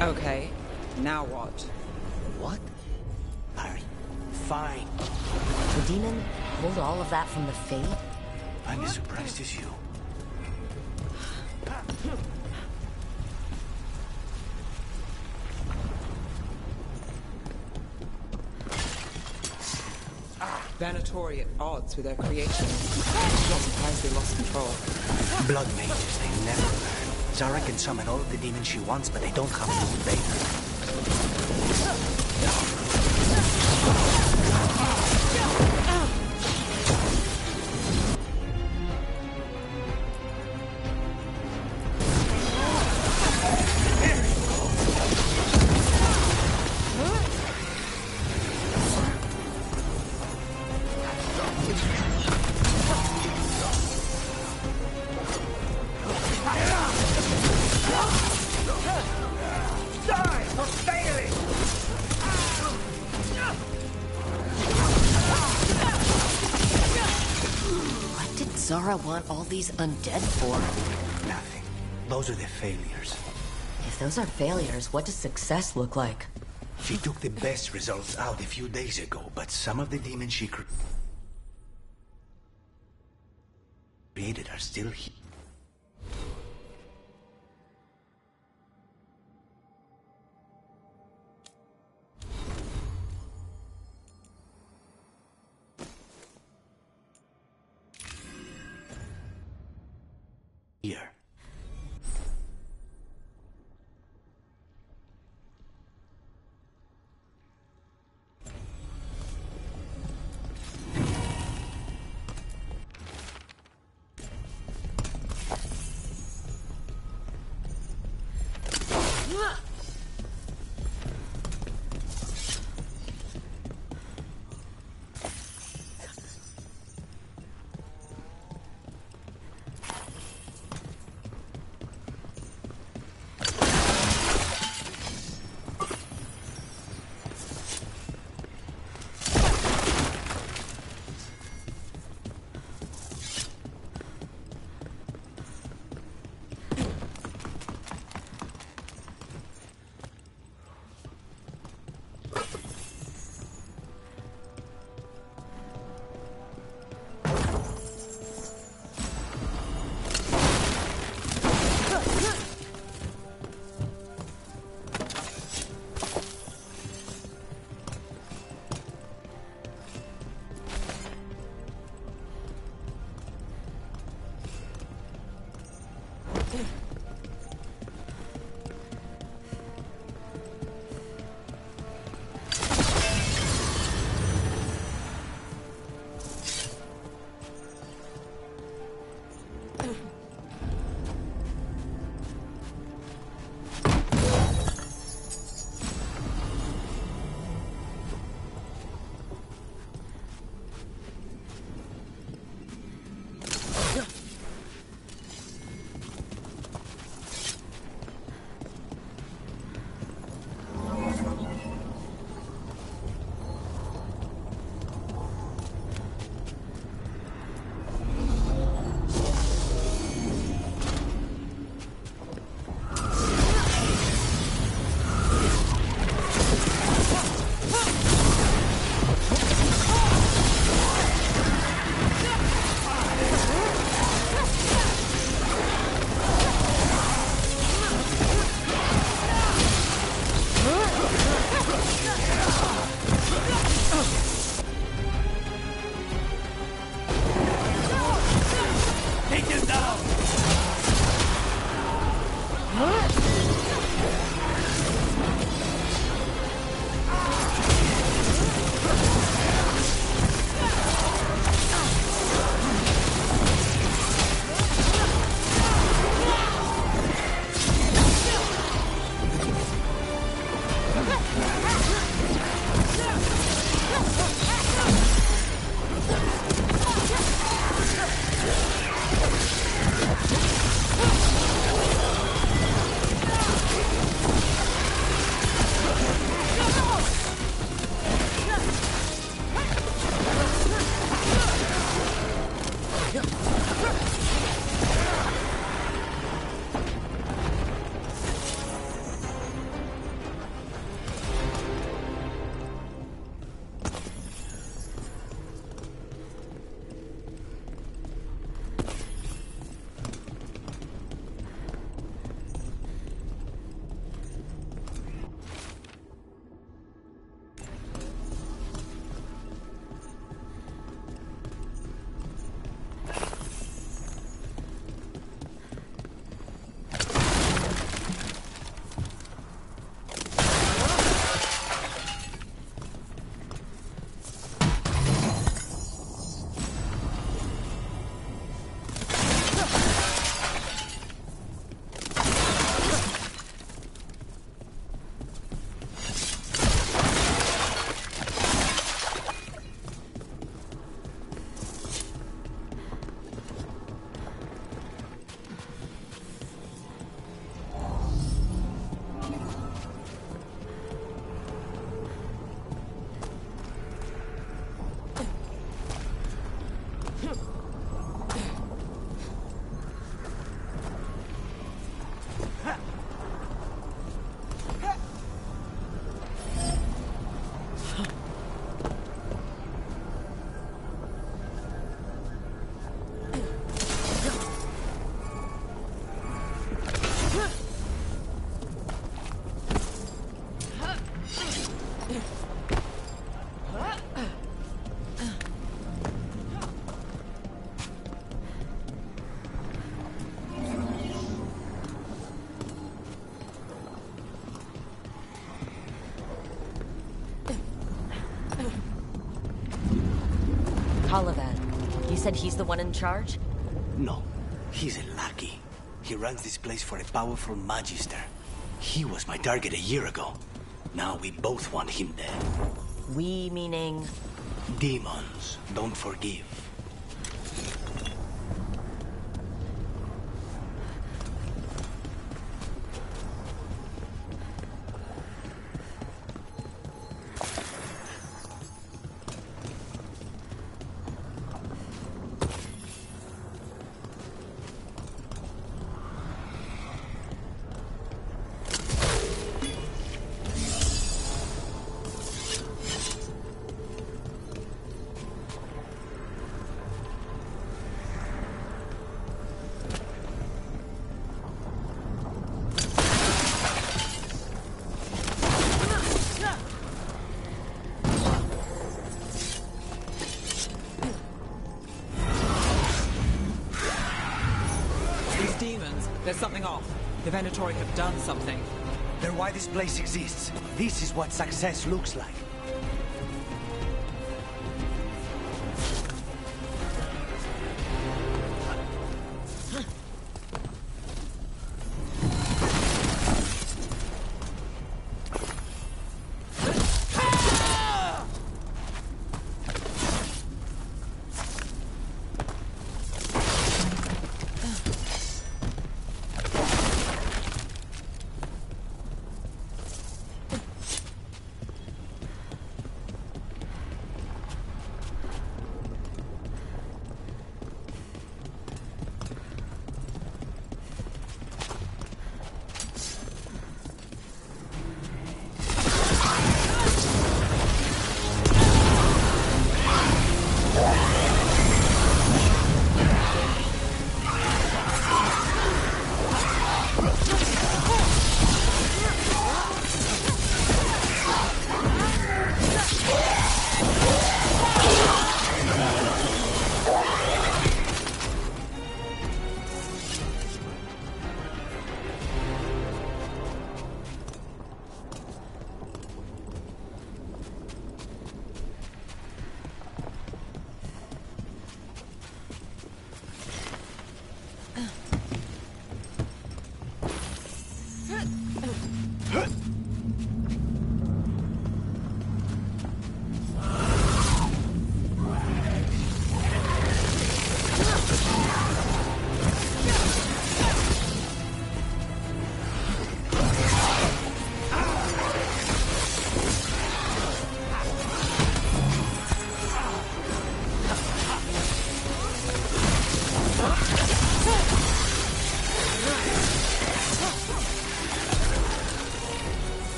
Okay, now what? What? Harry, fine. The demon pulled all of that from the Fade? I'm as surprised as you. Venatori at odds with their creation. I'm not surprised they lost control. Blood mages, they never learn. Zara can summon all of the demons she wants, but they don't have to obey her. Zara want all these undead for? Nothing. Those are the failures. If those are failures, what does success look like? She took the best results out a few days ago, but some of the demons she created are still here. Here. said he's the one in charge? No, he's a lackey. He runs this place for a powerful magister. He was my target a year ago. Now we both want him dead. We meaning? Demons don't forgive. There's something off. The Venatori have done something. They're why this place exists. This is what success looks like.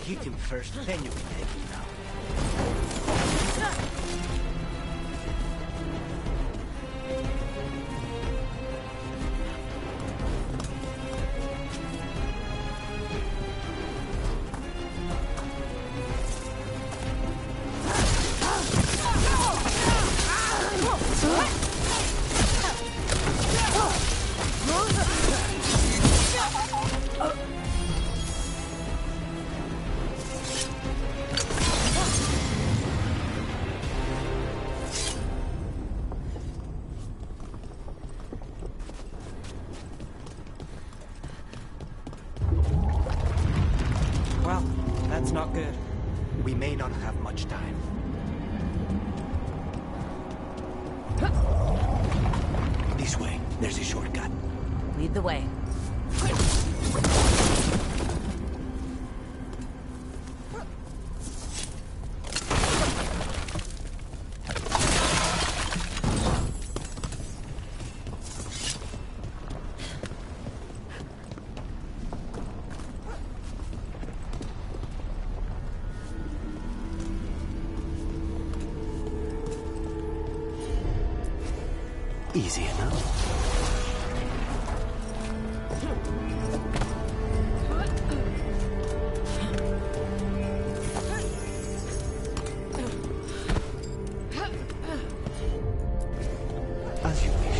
Hit him first, then you can take him down. much time. This way. There's a shortcut. Lead the way. Easy enough. As you wish.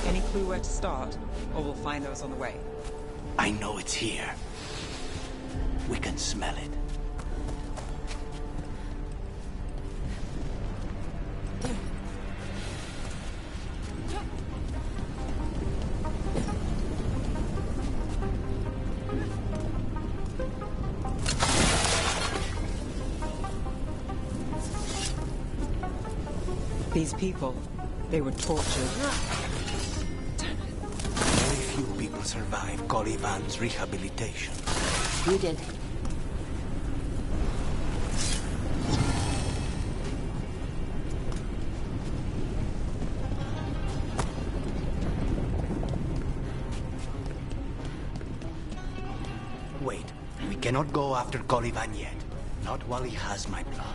Any clue where to start? Or we'll find those on the way. I know it's here. We can smell it. These people, they were tortured. Very few people survive Colivan's rehabilitation. You did. Wait, we cannot go after Colivan yet. Not while he has my blood.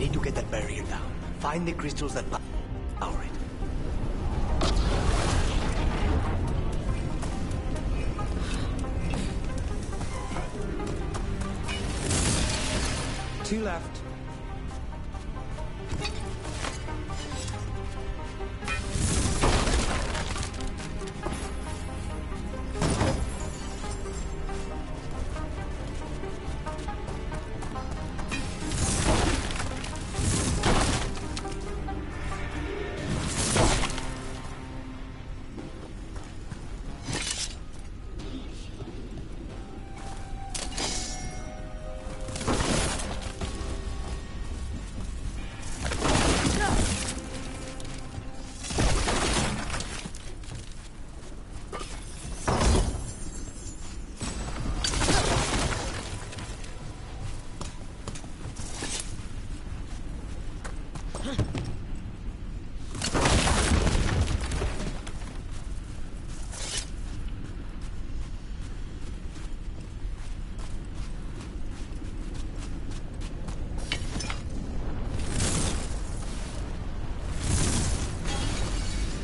Need to get that barrier down. Find the crystals that power it. Two left.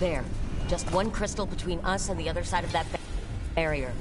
There. Just one crystal between us and the other side of that barrier.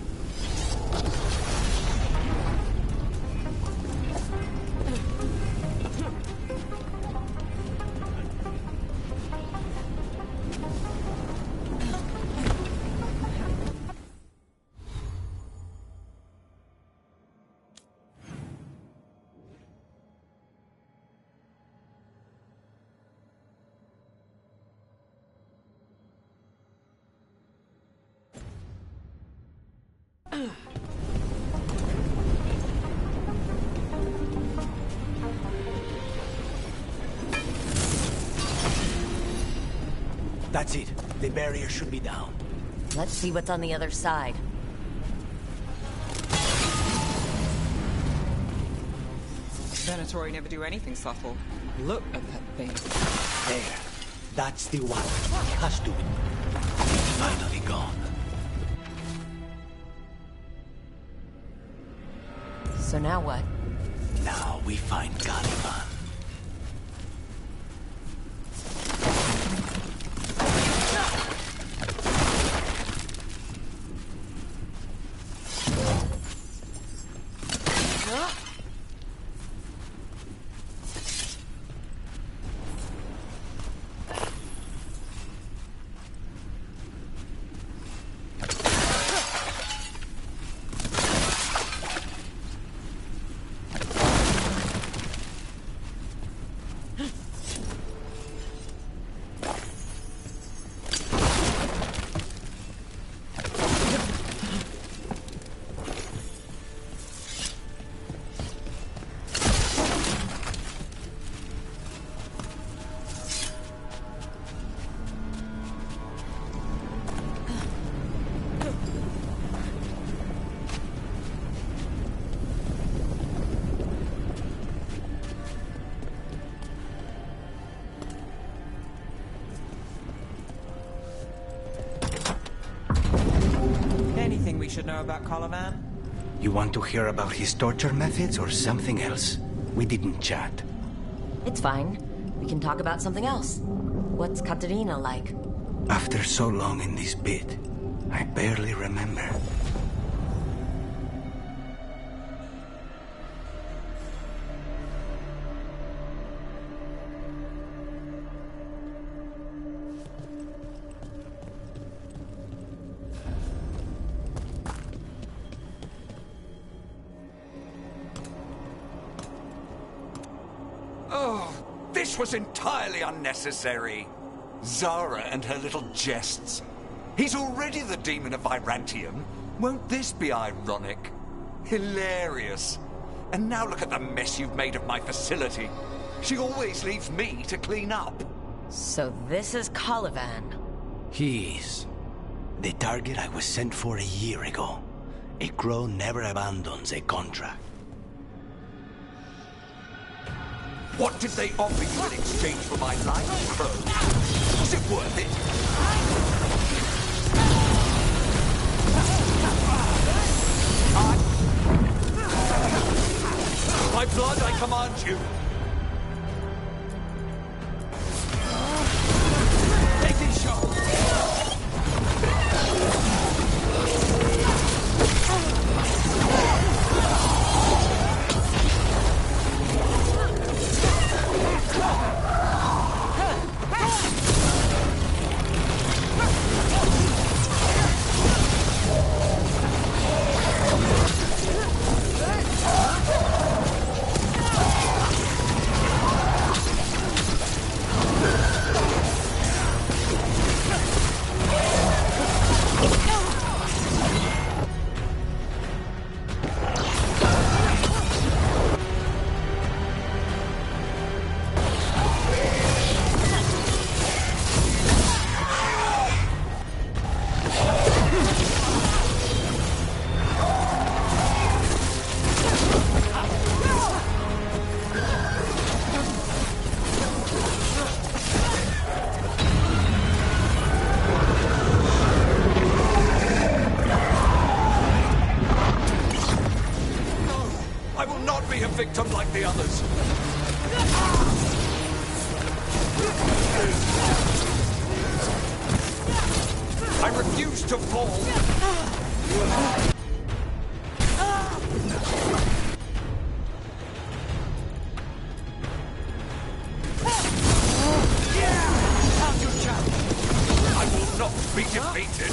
That's it. The barrier should be down. Let's see what's on the other side. Venatori never do anything subtle. Look at that thing. There. That's the one. It has to be. Finally gone. So now what? Now we find Caliban. Anything we should know about Caliban? You want to hear about his torture methods or something else? We didn't chat. It's fine. We can talk about something else. What's Katerina like? After so long in this bit, I barely remember. This was entirely unnecessary. Zara and her little jests. He's already the demon of Virantium. Won't this be ironic? Hilarious. And now look at the mess you've made of my facility. She always leaves me to clean up. So this is Caliban. He is. The target I was sent for a year ago. A crow never abandons a contract. What did they offer you in exchange for my life, Crow? Was it worth it? By blood, I command you. Take these shots. Victim like the others. I refuse to fall! Now's your chance! I will not be defeated!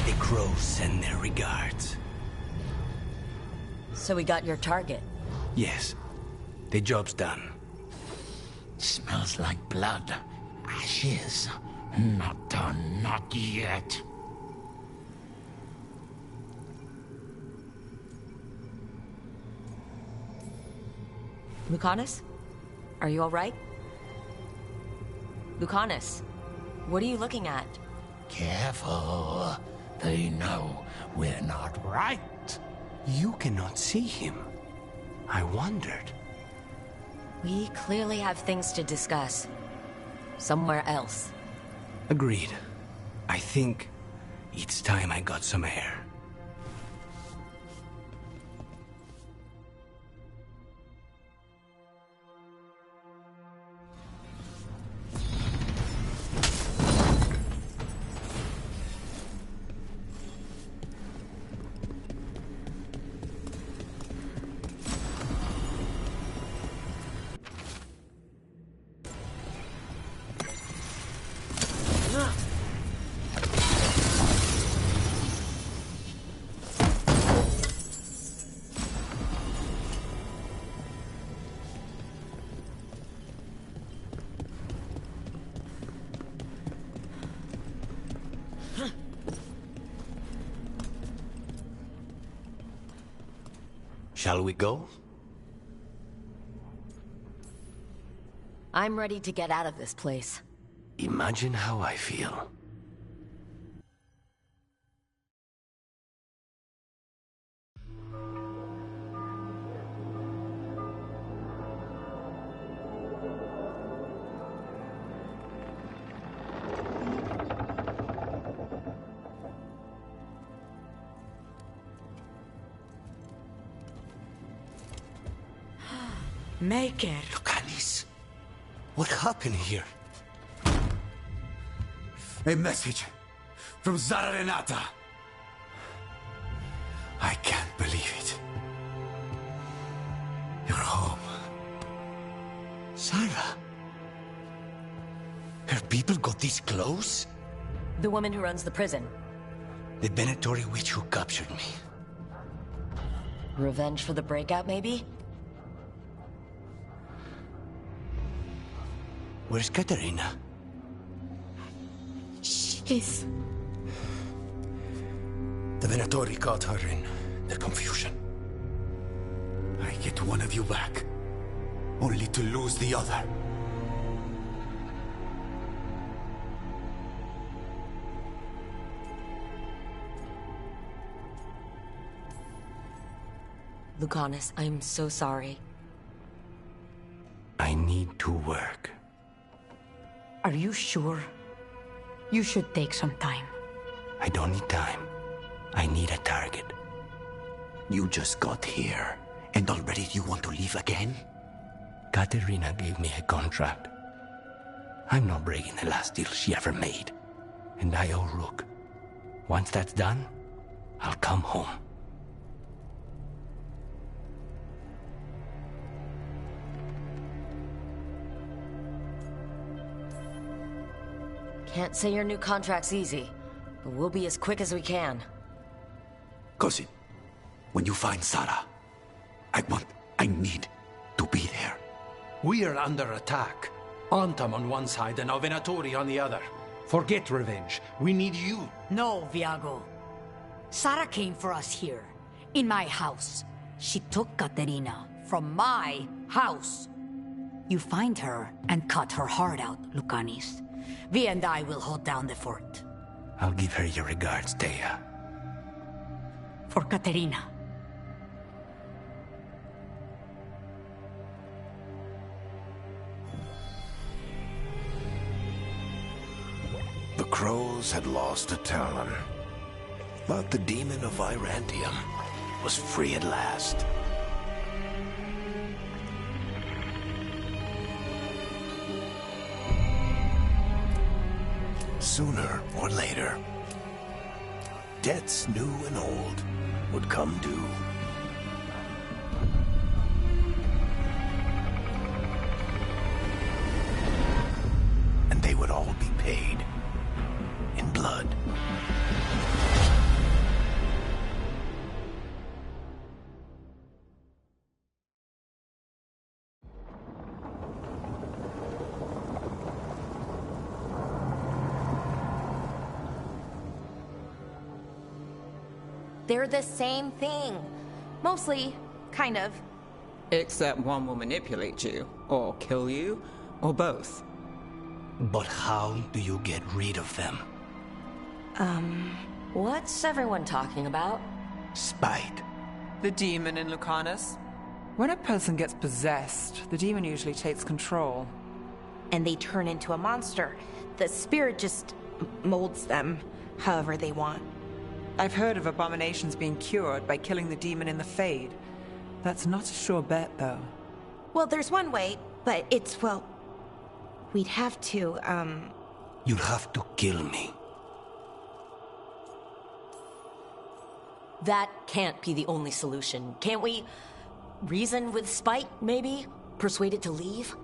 The Crows send their regards. So we got your target. Yes. The job's done. Smells like blood. Ashes. Not done, not yet. Lucanus? Are you alright? Lucanus, what are you looking at? Careful. They know we're not right. You cannot see him. I wondered. We clearly have things to discuss. Somewhere else. Agreed. I think it's time I got some air. Shall we go? I'm ready to get out of this place. Imagine how I feel. Make it. Lucanus, what happened here? A message from Zara Renata. I can't believe it. You're home. Sarah? Her people got this close? The woman who runs the prison. The Venatori witch who captured me. Revenge for the breakout, maybe? Where's Katerina? She's... The Venatori caught her in the confusion. I get one of you back, only to lose the other. Lucanus, I'm so sorry. I need to work. Are you sure? You should take some time. I don't need time. I need a target. You just got here, and already you want to leave again? Katerina gave me a contract. I'm not breaking the last deal she ever made. And I owe Rook. Once that's done, I'll come home. Can't say your new contract's easy, but we'll be as quick as we can. Cousin, when you find Sarah, I need to be there. We are under attack. Antam on one side and Venatori on the other. Forget revenge. We need you. No, Viago. Sarah came for us here, in my house. She took Katerina from my house. You find her and cut her heart out, Lucanus. Vi and I will hold down the fort. I'll give her your regards, Thea. For Katerina. The Crows had lost a Talon. But the demon of Virantium was free at last. Sooner or later, debts new and old would come due. And they would all be paid in blood. They're the same thing. Mostly, kind of. Except one will manipulate you, or kill you, or both. But how do you get rid of them? What's everyone talking about? Spite. The demon in Lucanus. When a person gets possessed, the demon usually takes control. And they turn into a monster. The spirit just molds them however they want. I've heard of abominations being cured by killing the demon in the Fade. That's not a sure bet, though. Well, there's one way, but it's, well... We'd have to, You'd have to kill me. That can't be the only solution. Can't we reason with Spite, maybe? Persuade it to leave?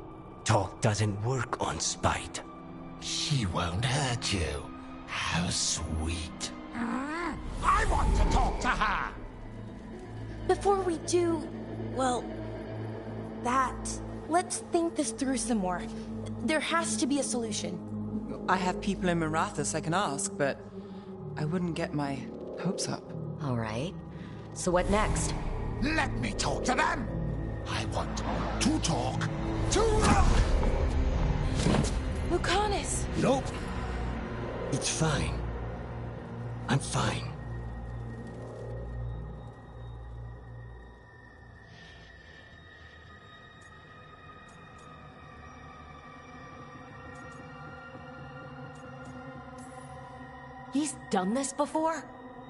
Talk doesn't work on Spite. She won't hurt you. How sweet. I want to talk to her! Before we do, well, let's think this through some more. There has to be a solution. I have people in Marathas I can ask, but I wouldn't get my hopes up. All right. So what next? Let me talk to them! I want to talk to Lucanus! Nope. It's fine. I'm fine. He's done this before?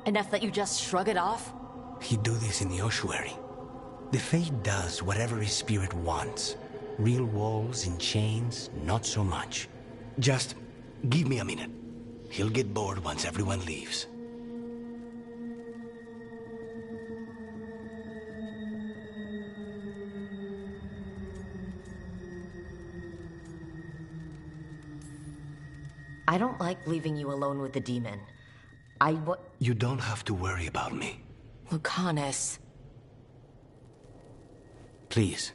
Enough that you just shrug it off? He'd do this in the ossuary. The Fate does whatever his spirit wants. Real walls and chains, not so much. Just give me a minute. He'll get bored once everyone leaves. I don't like leaving you alone with the demon. You don't have to worry about me. Lucanus. Please.